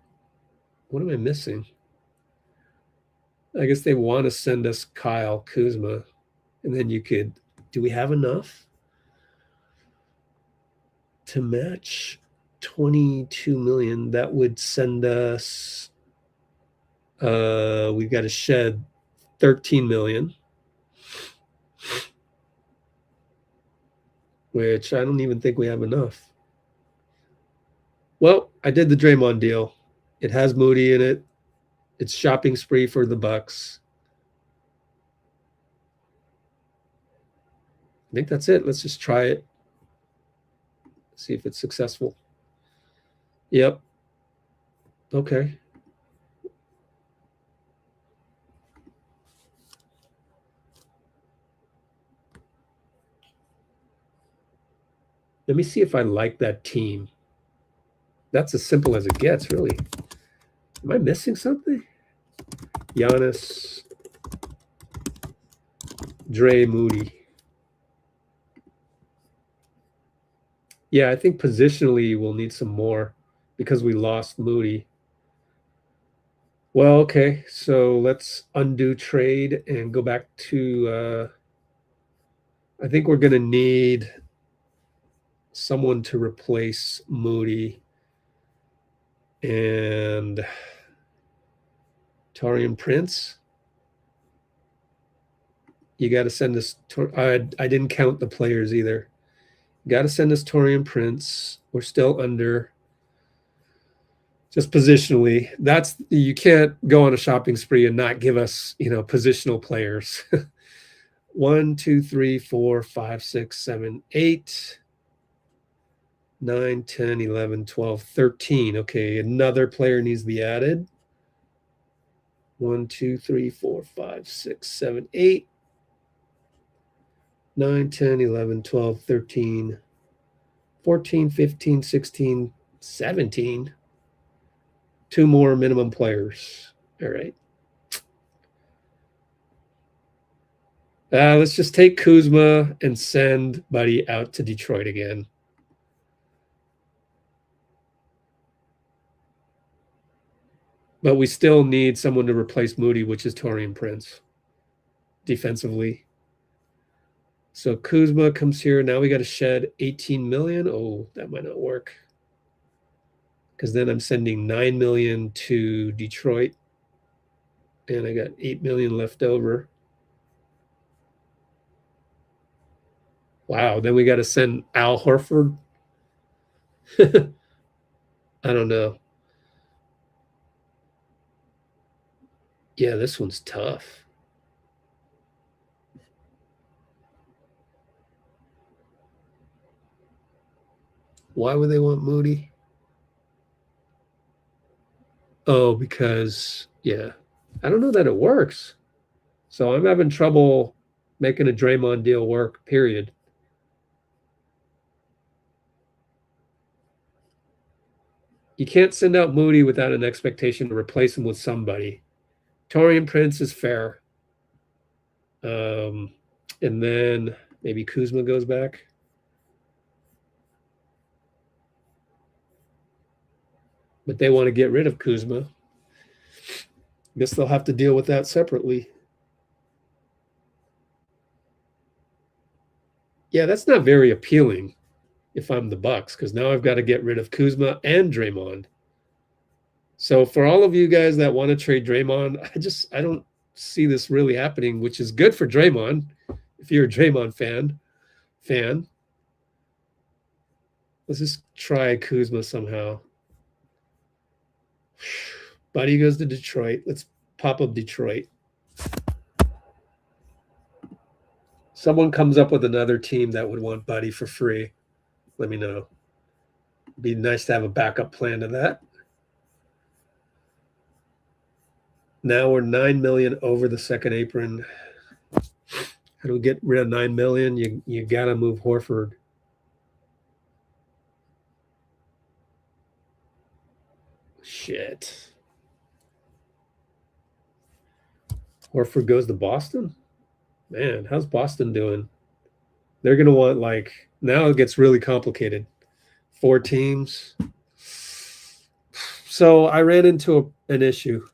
Speaker 1: What am I missing? I guess they want to send us Kyle Kuzma, and then do we have enough to match 22 million? That would send us, we've got to shed 13 million, which I don't even think we have enough. Well, I did the Draymond deal. It has Moody in it. It's shopping spree for the Bucks. I think that's it. Let's just try it. See if it's successful. Yep. Okay. Let me see if I like that team. That's as simple as it gets, really. Am I missing something? Giannis. Dray, Moody. Yeah, I think positionally we'll need some more because we lost Moody. Well, okay, so let's undo trade and go back to I think we're going to need someone to replace Moody and Taurean Prince. You got to send us. I didn't count the players either. Got to send us Taurean Prince. We're still under. Just positionally, that's you can't go on a shopping spree and not give us, positional players. 1, 2, 3, 4, 5, 6, 7, 8, 9, 10, 11, 12, 13. Okay, another player needs to be added. 1, 2, 3, 4, 5, 6, 7, 8, 9, 10, 11, 12, 13, 14, 15, 16, 17. 2 more minimum players. All right. Let's just take Kuzma and send Buddy out to Detroit again. But we still need someone to replace Moody, which is Taurean Prince, defensively. So Kuzma comes here. Now we got to shed 18 million. Oh, that might not work. Because then I'm sending 9 million to Detroit. And I got 8 million left over. Wow, then we got to send Al Horford. I don't know. Yeah, this one's tough. Why would they want Moody? Oh, because, yeah, I don't know that it works. So I'm having trouble making a Draymond deal work, period. You can't send out Moody without an expectation to replace him with somebody. Taurean Prince is fair. And then maybe Kuzma goes back. But they want to get rid of Kuzma. Guess they'll have to deal with that separately. Yeah, that's not very appealing if I'm the Bucks, because now I've got to get rid of Kuzma and Draymond. So for all of you guys that want to trade Draymond, I don't see this really happening, which is good for Draymond if you're a Draymond fan. Let's just try Kuzma somehow. Buddy goes to Detroit. Let's pop up Detroit. Someone comes up with another team that would want Buddy for free. Let me know. It'd be nice to have a backup plan to that. Now we're 9 million over the second apron. How do we get rid of 9 million? You got to move Horford. Shit. Horford goes to Boston? Man, how's Boston doing? They're going to want, now it gets really complicated. 4 teams. So I ran into an issue.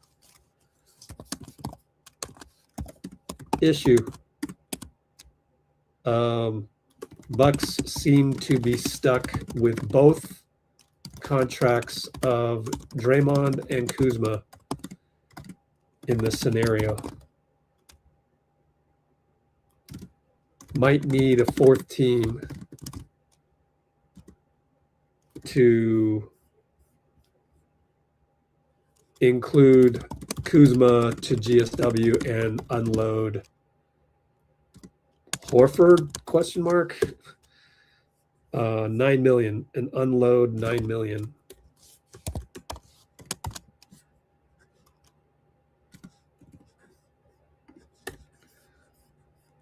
Speaker 1: Bucks seem to be stuck with both contracts of Draymond and Kuzma in this scenario. Might need a 4th team to include Kuzma to GSW and unload Horford, ? 9 million and unload 9 million.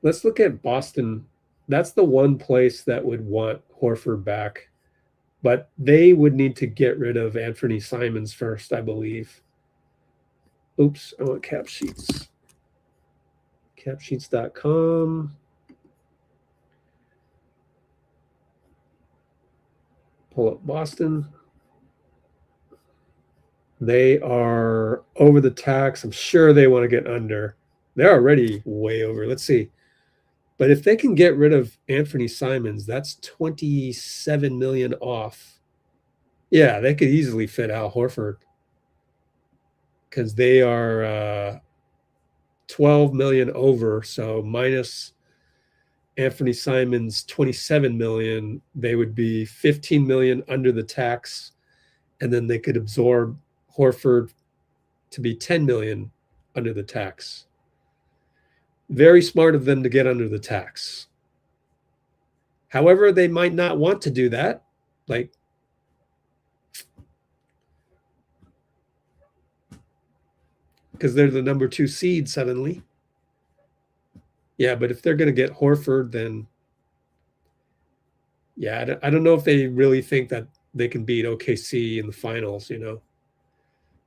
Speaker 1: Let's look at Boston. That's the one place that would want Horford back, but they would need to get rid of Anthony Simons first, I believe. Oops, I want cap sheets. Capsheets.com. Pull up Boston. They are over the tax. I'm sure they want to get under. They're already way over. Let's see. But if they can get rid of Anthony Simons, that's 27 million off. Yeah, they could easily fit Al Horford because they are 12 million over. So minus Anthony Simons 27 million, they would be 15 million under the tax, and then they could absorb Horford to be 10 million under the tax. Very smart of them to get under the tax. However, they might not want to do that. Like, because they're the number 2 seed suddenly. Yeah, but if they're going to get Horford, then yeah, I don't know if they really think that they can beat OKC in the finals, you know.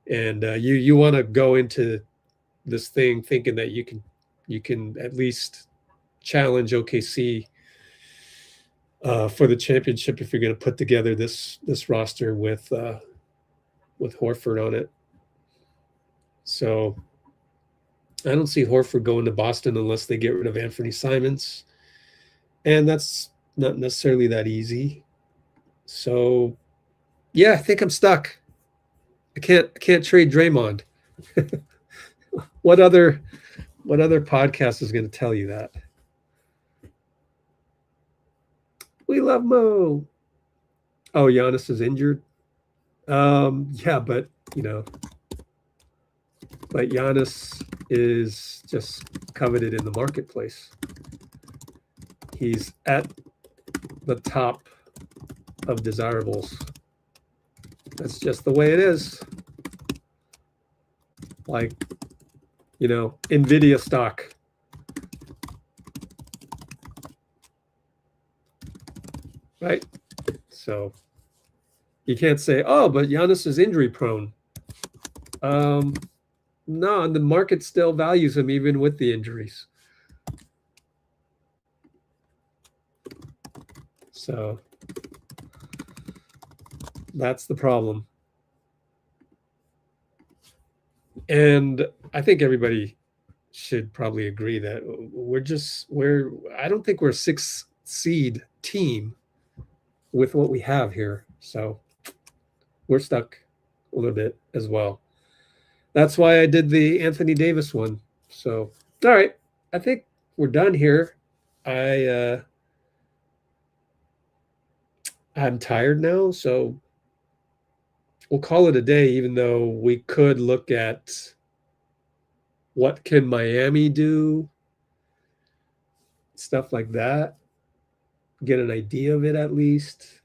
Speaker 1: And you want to go into this thing thinking that you can at least challenge OKC for the championship if you're going to put together this roster with Horford on it. So I don't see Horford going to Boston unless they get rid of Anthony Simons, and that's not necessarily that easy. So yeah, I think I'm stuck. I can't trade Draymond. What other podcast is going to tell you that? We love Mo. Oh, Giannis is injured. Yeah, but but Giannis is just coveted in the marketplace. He's at the top of desirables. That's just the way it is. Like, NVIDIA stock. Right? So you can't say, oh, but Giannis is injury prone. No, and the market still values him even with the injuries. So that's the problem. And I think everybody should probably agree that I don't think we're a 6 seed team with what we have here. So we're stuck a little bit as well. That's why I did the Anthony Davis one. So, all right, I think we're done here. I'm tired now, so we'll call it a day, even though we could look at what can Miami do, stuff like that, get an idea of it at least.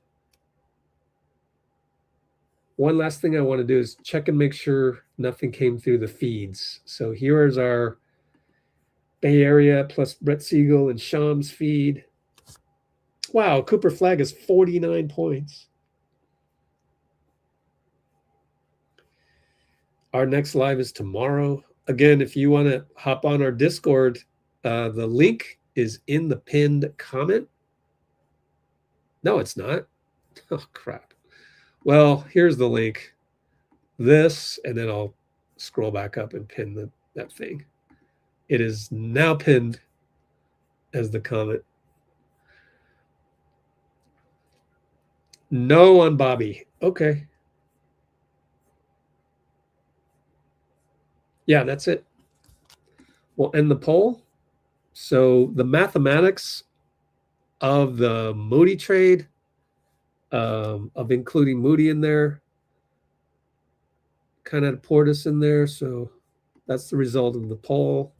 Speaker 1: One last thing I want to do is check and make sure nothing came through the feeds. So here is our Bay Area plus Brett Siegel and Sham's feed. Wow, Cooper Flag is 49 points. Our next live is tomorrow. Again, if you want to hop on our Discord, the link is in the pinned comment. No, it's not. Oh, crap. Well, here's the link. This, and then I'll scroll back up and pin that thing. It is now pinned as the comment. No on Bobby. Okay. Yeah, that's it. We'll end the poll. So the mathematics of the Moody trade, of including Moody in there, kind of Portis in there. So that's the result of the poll.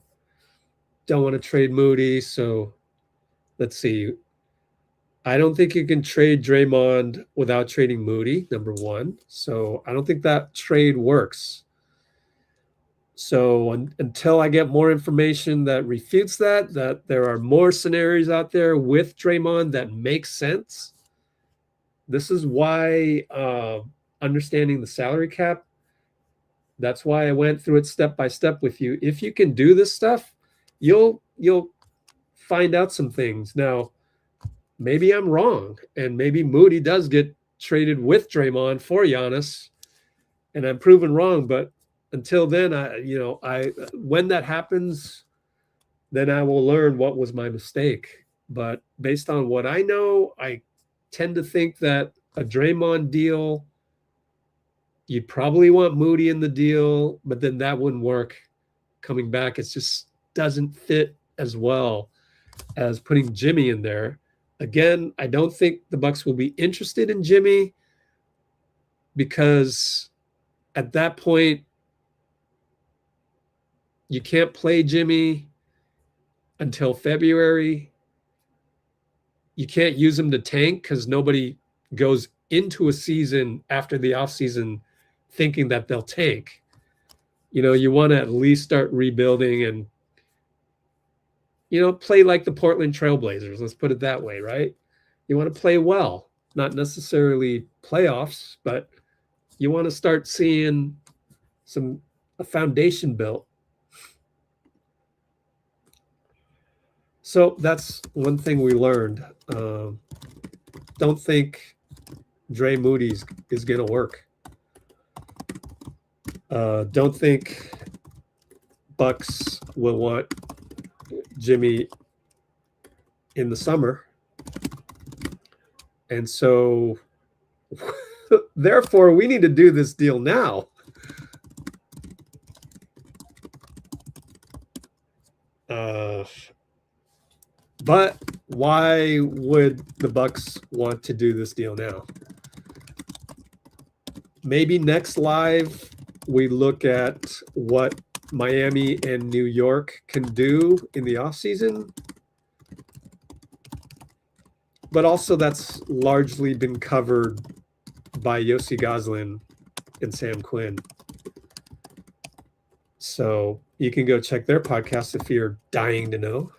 Speaker 1: Don't want to trade Moody. So let's see. I don't think you can trade Draymond without trading Moody, number one. So I don't think that trade works. So until I get more information that refutes that there are more scenarios out there with Draymond that make sense. This is why understanding the salary cap, that's why I went through it step by step with you. If you can do this stuff, you'll find out some things. Now, maybe I'm wrong, and maybe Moody does get traded with Draymond for Giannis, and I'm proven wrong. But until then, when that happens, then I will learn what was my mistake. But based on what I know, I tend to think that a Draymond deal, you'd probably want Moody in the deal, but then that wouldn't work coming back. It just doesn't fit as well as putting Jimmy in there. Again, I don't think the Bucks will be interested in Jimmy because at that point, you can't play Jimmy until February. You can't use him to tank because nobody goes into a season after the offseason thinking that they'll tank. You want to at least start rebuilding and, play like the Portland Trailblazers. Let's put it that way, right? You want to play well, not necessarily playoffs, but you want to start seeing a foundation built. So that's one thing we learned. Don't think Dray Moody's is going to work. Don't think Bucks will want Jimmy in the summer. And so, therefore, we need to do this deal now. But why would the Bucks want to do this deal now? Maybe next live we look at what Miami and New York can do in the offseason. But also that's largely been covered by Yossi Gozlan and Sam Quinn. So you can go check their podcast if you're dying to know.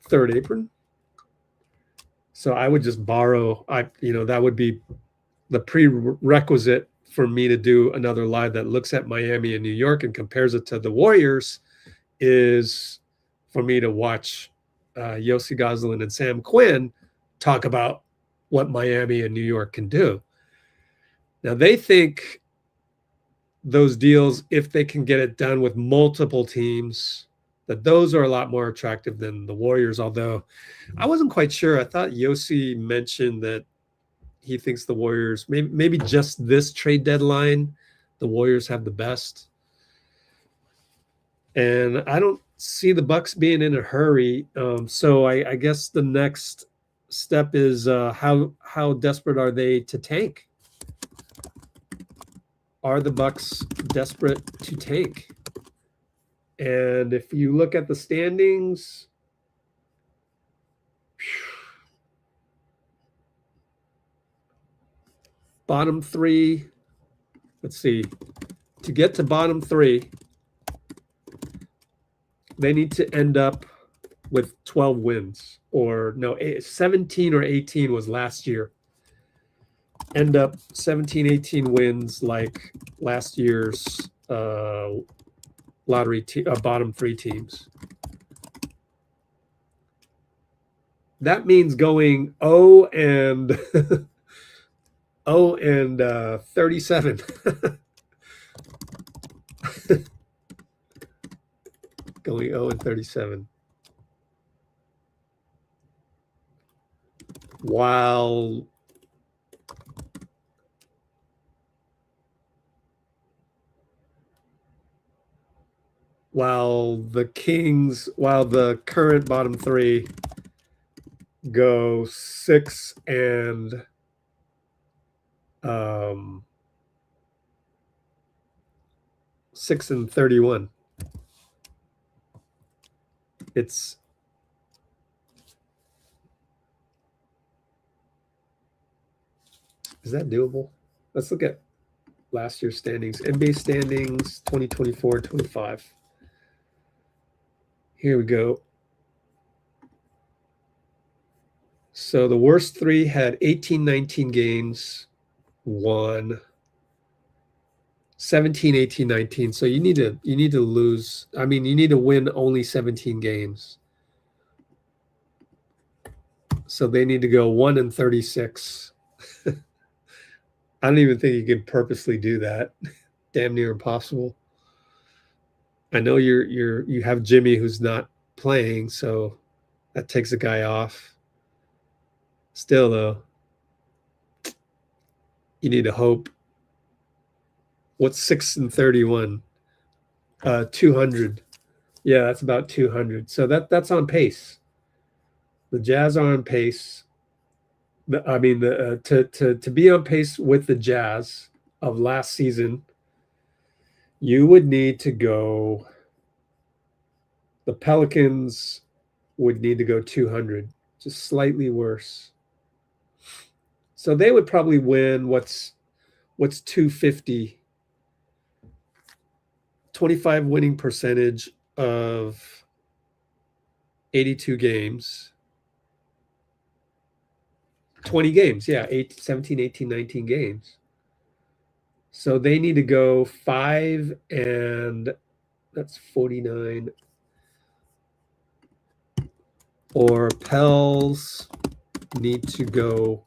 Speaker 1: Third Apron. So I would just borrow, that would be the prerequisite for me to do another live that looks at Miami and New York and compares it to the Warriors, is for me to watch Yossi Gozlan and Sam Quinn talk about what Miami and New York can do. Now, they think those deals, if they can get it done with multiple teams, that those are a lot more attractive than the Warriors, although I wasn't quite sure. I thought Yossi mentioned that he thinks the Warriors, maybe just this trade deadline, the Warriors have the best. And I don't see the Bucks being in a hurry. So I guess the next step is how desperate are they to tank? Are the Bucks desperate to tank? And if you look at the standings, bottom three, let's see, to get to bottom three, they need to end up with 12 wins, or no, 17 or 18 was last year. End up 17, 18 wins like last year's lottery bottom three teams. That means going 0 and 37. Going 0 and 37. While the current bottom three go 6 and 31. Is that doable? Let's look at last year's standings. NBA standings 2024-25. Here we go. So the worst three had 18-19 games, won. 17, 18, 19. So you need to lose. I mean, you need to win only 17 games. So they need to go 1-36. I don't even think you can purposely do that. Damn near impossible. I know you have Jimmy who's not playing, so that takes a guy off. Still though, you need to hope. What's 6-31? 200. Yeah, that's about 200. So that's on pace. The Jazz are on pace. To be on pace with the Jazz of last season, you would need to go. The Pelicans would need to go 200, just slightly worse. So they would probably win what's 250. 25 winning percentage of 82 games. 20 games, yeah, 17, 18, 19 games. So they need to go 5 and that's 49. Or Pels need to go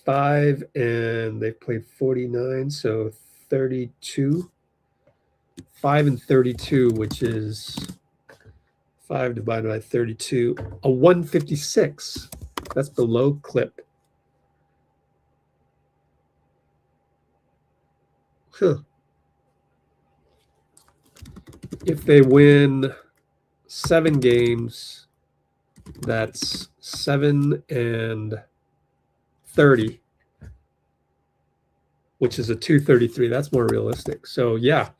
Speaker 1: 5 and they've played 49, so 32. 5 and 32, which is 5 divided by 32, a 156. That's below clip. Huh. If they win 7 games, that's 7 and 30, which is a 233. That's more realistic. So yeah,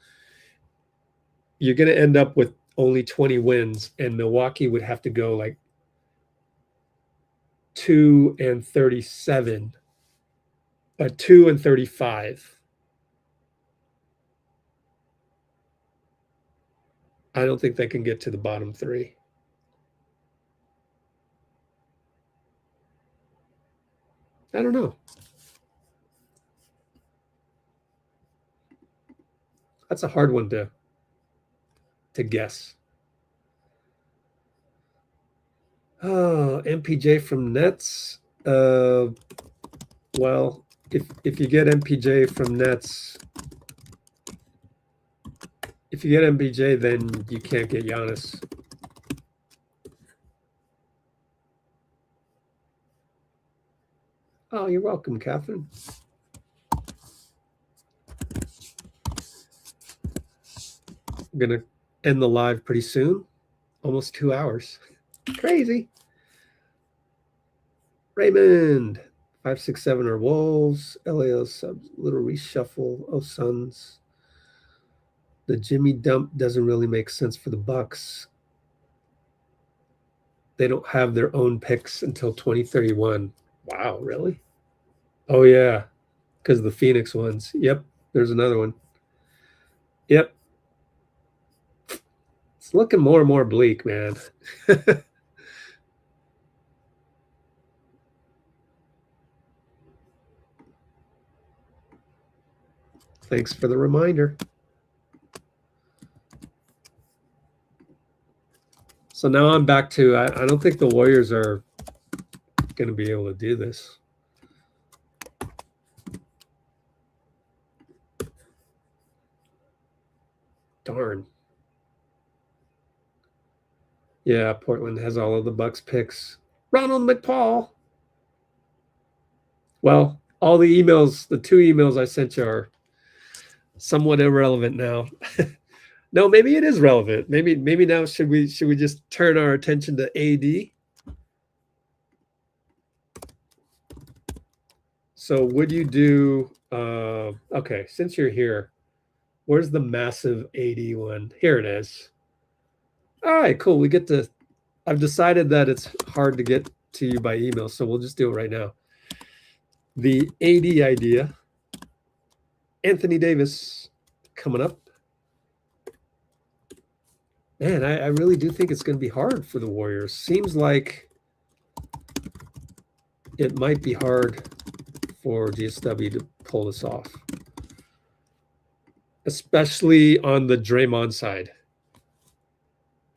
Speaker 1: you're going to end up with only 20 wins, and Milwaukee would have to go like 2 and 37, 2 and 35. I don't think they can get to the bottom 3. I don't know. That's a hard one to guess. Oh, MPJ from Nets. Well, if you get MPJ from Nets, if you get MPJ, then you can't get Giannis. Oh, you're welcome, Catherine. I'm gonna end the live pretty soon. Almost 2 hours. Crazy. Raymond, 567 are Wolves. LAO subs, little reshuffle. Oh, Suns. The Jimmy dump doesn't really make sense for the Bucks. They don't have their own picks until 2031. Wow, really? Oh, yeah, because of the Phoenix ones. Yep, there's another one. Yep. It's looking more and more bleak, man. Thanks for the reminder. So now I'm back to, I don't think the Warriors are going to be able to do this. Darn. Yeah, Portland has all of the Bucks picks. Ronald McPaul. Well, all the emails, the 2 emails I sent you are somewhat irrelevant now. No, maybe it is relevant. Maybe now should we just turn our attention to AD? So would you do okay, since you're here, where's the massive AD one? Here it is. All right, cool. We get to, I've decided that it's hard to get to you by email, so we'll just do it right now. The AD idea. Anthony Davis coming up. Man, I really do think it's going to be hard for the Warriors. Seems like it might be hard for GSW to pull this off. especially on the Draymond side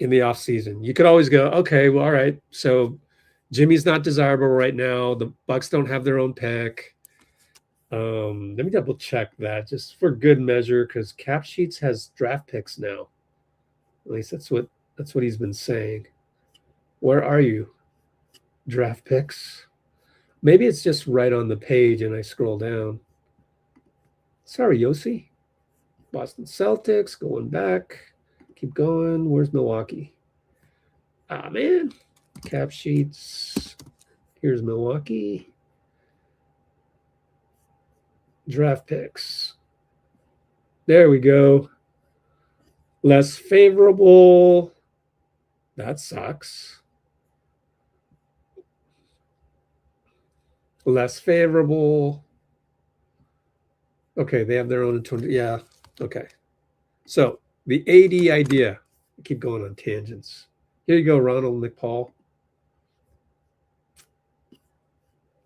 Speaker 1: in the offseason. You could always go, okay, well, all right, so Jimmy's not desirable right now. The Bucks don't have their own pick. Let me double check that just for good measure, because Cap Sheets has draft picks now. At least that's what he's been saying. Where are you? Draft picks. Maybe it's just right on the page and I scroll down. Sorry, Yossi. Boston Celtics going back. Keep going. Where's Milwaukee? Ah, man. Cap Sheets. Here's Milwaukee. Draft picks. There we go. Less favorable. That sucks. Less favorable. Okay, they have their own 20. Yeah, okay. So the AD idea. I keep going on tangents. Here you go, Ronald McPaul.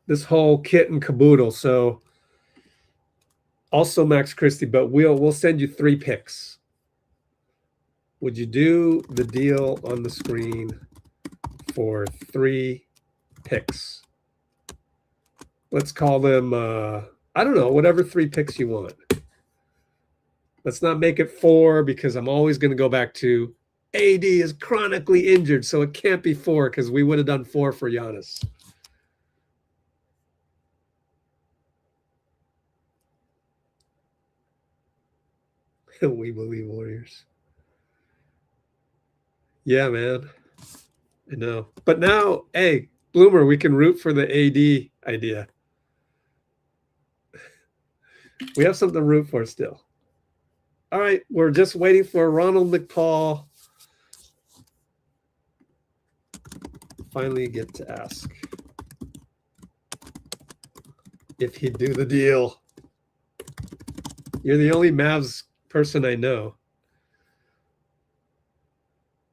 Speaker 1: This whole kit and caboodle. So also Max Christie, but we'll send you 3 picks. Would you do the deal on the screen for 3 picks? Let's call them, I don't know, whatever 3 picks you want. Let's not make it 4, because I'm always going to go back to AD is chronically injured, so it can't be 4, because we would have done 4 for Giannis. We believe Warriors. Yeah, man. I know. But now, hey, Bloomer, we can root for the AD idea. We have something to root for still. All right, we're just waiting for Ronald McPaul. Finally get to ask if he'd do the deal. You're the only Mavs person I know.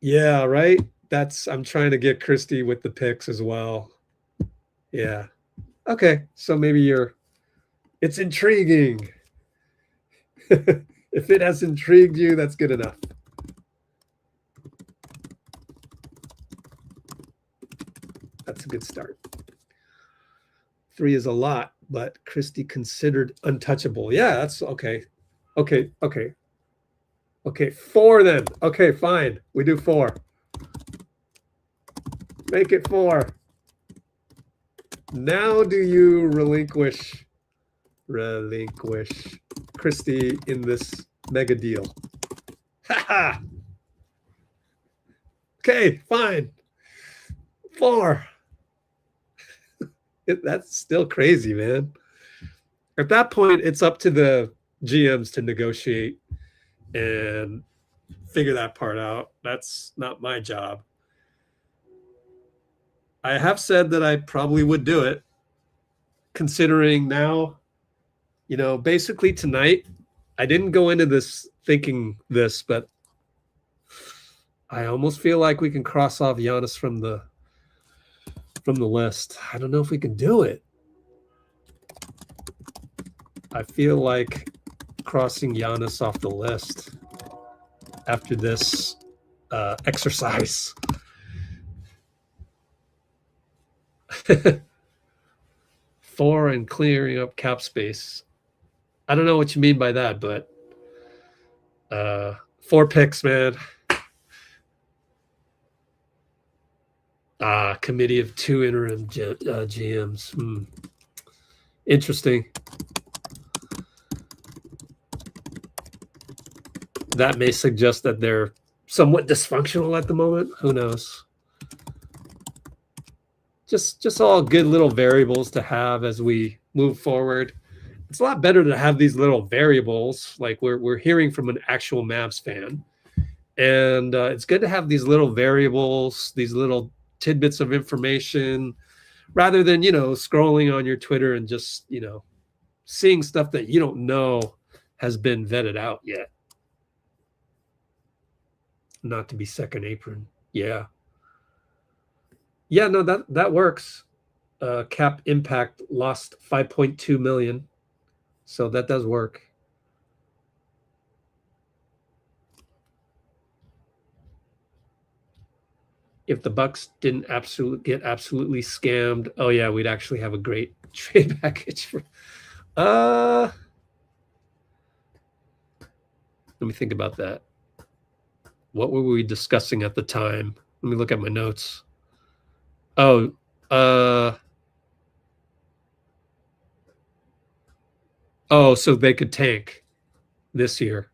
Speaker 1: Yeah, right? I'm trying to get Christie with the picks as well. Yeah. Okay, so maybe it's intriguing. If it has intrigued you, that's good enough. That's a good start. 3 is a lot, but Christie considered untouchable. Yeah, that's okay. Okay. 4 then. Okay, fine. We do 4. Make it 4. Now do you relinquish Christie in this mega deal? Ha! Okay, fine. 4. That's still crazy, man. At that point, it's up to the GMs to negotiate and figure that part out. That's not my job. I have said that I probably would do it, considering now, basically tonight, I didn't go into this thinking this, but I almost feel like we can cross off Giannis from the list. I don't know if we can do it. I feel like crossing Giannis off the list after this exercise. 4 and clearing up cap space. I don't know what you mean by that, but 4 picks, man. Committee of 2 interim GMs. Interesting. That may suggest that they're somewhat dysfunctional at the moment. Who knows? Just all good little variables to have as we move forward. It's a lot better to have these little variables, like we're hearing from an actual Mavs fan. And it's good to have these little variables, these little tidbits of information, rather than, scrolling on your Twitter and just, seeing stuff that you don't know has been vetted out yet. Not to be second apron. Yeah. Yeah, no, that works. Cap impact lost $5.2 million. So that does work. if the Bucks didn't get absolutely scammed, oh yeah, we'd actually have a great trade package. Let me think about that. What were we discussing at the time? Let me look at my notes. Oh, so they could tank this year.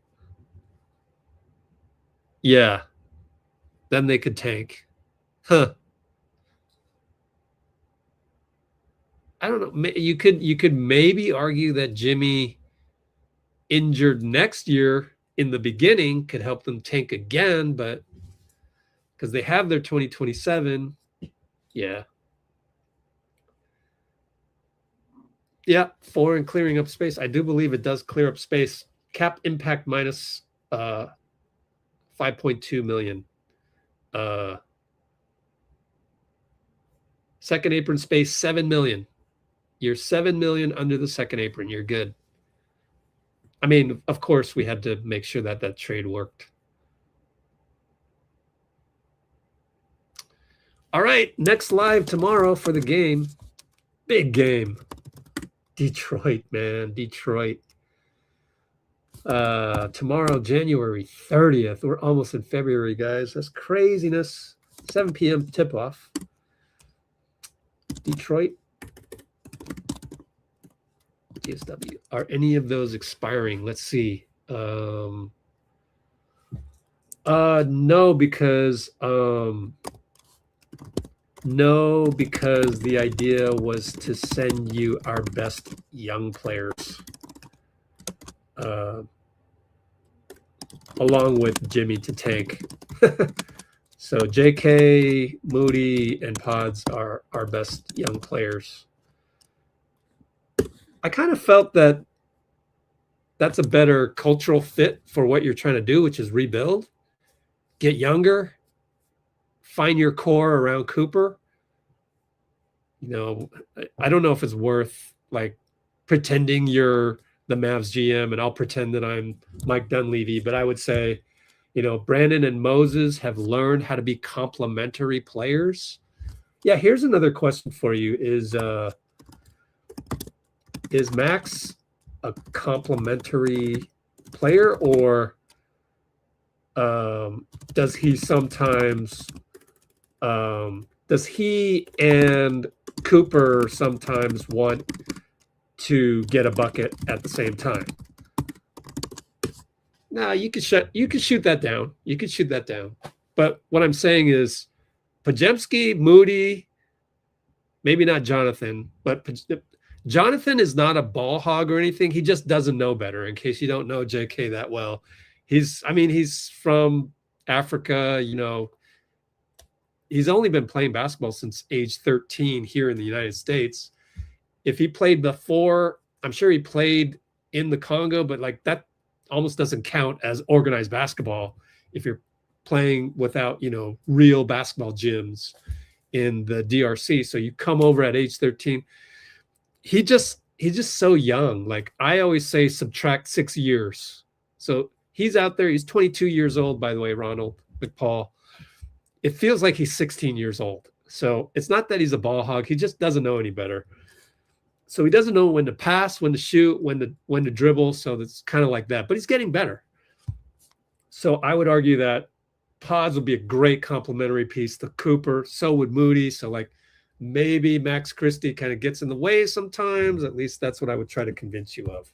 Speaker 1: Yeah. Then they could tank. Huh. I don't know. You could maybe argue that Jimmy injured next year in the beginning could help them tank again, but because they have their 2027. Yeah. Yeah, 4 and clearing up space. I do believe it does clear up space. Cap impact minus 5.2 million. Second apron space, 7 million. You're 7 million under the second apron. You're good. I mean, of course, we had to make sure that that trade worked. All right, next live tomorrow for the game. Big game. Detroit, man. Detroit. Tomorrow, January 30th. We're almost in February, guys. That's craziness. 7 p.m. tip-off. Detroit. DSW. Are any of those expiring? Let's see. No, because the idea was to send you our best young players, along with Jimmy to tank. So JK, Moody, and Pods are our best young players. I kind of felt that that's a better cultural fit for what you're trying to do, which is rebuild, get younger, find your core around Cooper. You know, I don't know if it's worth like pretending you're the Mavs GM and I'll pretend that I'm Mike Dunleavy, but I would say, you know, Brandon and Moses have learned how to be complementary players. Yeah, here's another question for you. Is Max a complementary player, or does he sometimes does he and Cooper sometimes want to get a bucket at the same time? No, you could shoot that down. You could shoot that down. But what I'm saying is Podziemski, Moody, maybe not Jonathan, but Jonathan is not a ball hog or anything. He just doesn't know better, in case you don't know JK that well. He's from Africa, you know. He's only been playing basketball since age 13 here in the United States. If he played before, I'm sure he played in the Congo, but like that almost doesn't count as organized basketball if you're playing without, you know, real basketball gyms in the DRC. So you come over at age 13. He's just so young. Like I always say, subtract 6 years. So he's out there. He's 22 years old, by the way, Ronald McPaul. It feels like he's 16 years old. So it's not that he's a ball hog. He just doesn't know any better. So he doesn't know when to pass, when to shoot, when to dribble. So it's kind of like that. But he's getting better. So I would argue that Pods would be a great complementary piece to Cooper. So would Moody. So like maybe Max Christie kind of gets in the way sometimes. At least that's what I would try to convince you of.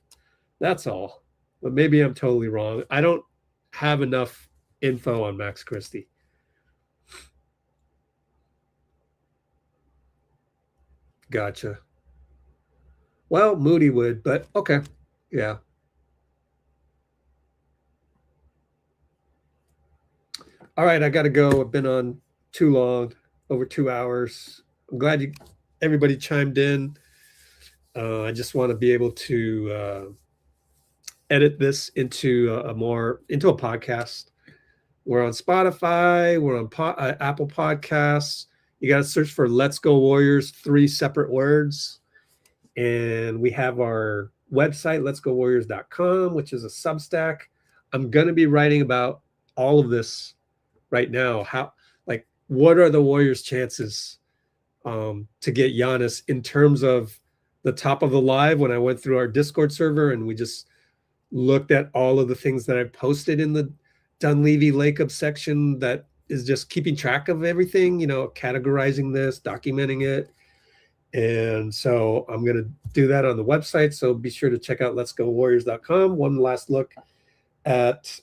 Speaker 1: That's all. But maybe I'm totally wrong. I don't have enough info on Max Christie. Gotcha. Well, Moody would, but okay. Yeah. All right, I got to go. I've been on too long, over 2 hours. I'm glad everybody chimed in. I just want to be able to edit this into a podcast. We're on Spotify. We're on Apple Podcasts. You got to search for Let's Go Warriors, 3 separate words. And we have our website, letsgowarriors.com, which is a Substack. I'm going to be writing about all of this right now. what are the Warriors' chances to get Giannis in terms of the top of the live when I went through our Discord server and we just looked at all of the things that I posted in the Dunleavy Lake Up section that is just keeping track of everything, categorizing this, documenting it. And so I'm going to do that on the website. So be sure to check out letsgowarriors.com. One last look at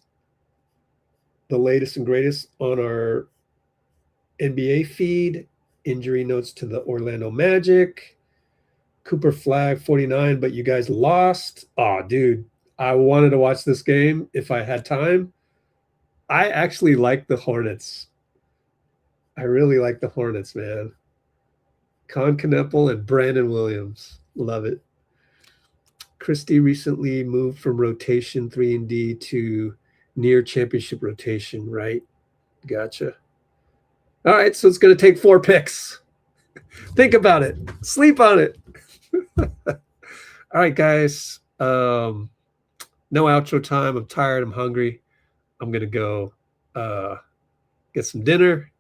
Speaker 1: the latest and greatest on our NBA feed. Injury notes to the Orlando Magic. Cooper Flag 49, but you guys lost. Oh, dude, I wanted to watch this game if I had time. I actually like the Hornets. I really like the Hornets, man. Con Kneppel and Brandon Williams. Love it. Christie recently moved from rotation 3 and D to near championship rotation, right? Gotcha. All right, so it's going to take 4 picks. Think about it. Sleep on it. All right, guys. No outro time. I'm tired. I'm hungry. I'm going to go get some dinner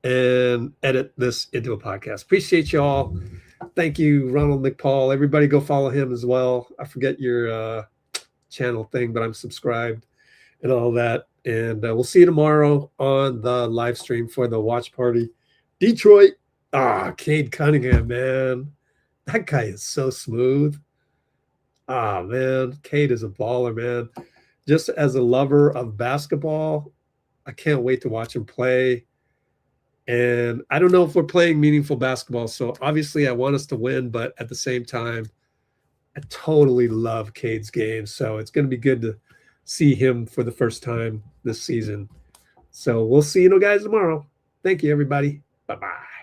Speaker 1: and edit this into a podcast. Appreciate you all. Thank you, Ronald McPaul. Everybody go follow him as well. I forget your channel thing, but I'm subscribed and all that. And we'll see you tomorrow on the live stream for the watch party. Detroit. Cade Cunningham, man. That guy is so smooth. Man. Cade is a baller, man. Just as a lover of basketball, I can't wait to watch him play. And I don't know if we're playing meaningful basketball, so obviously I want us to win, but at the same time, I totally love Cade's game. So it's going to be good to see him for the first time this season. So we'll see you guys tomorrow. Thank you, everybody. Bye-bye.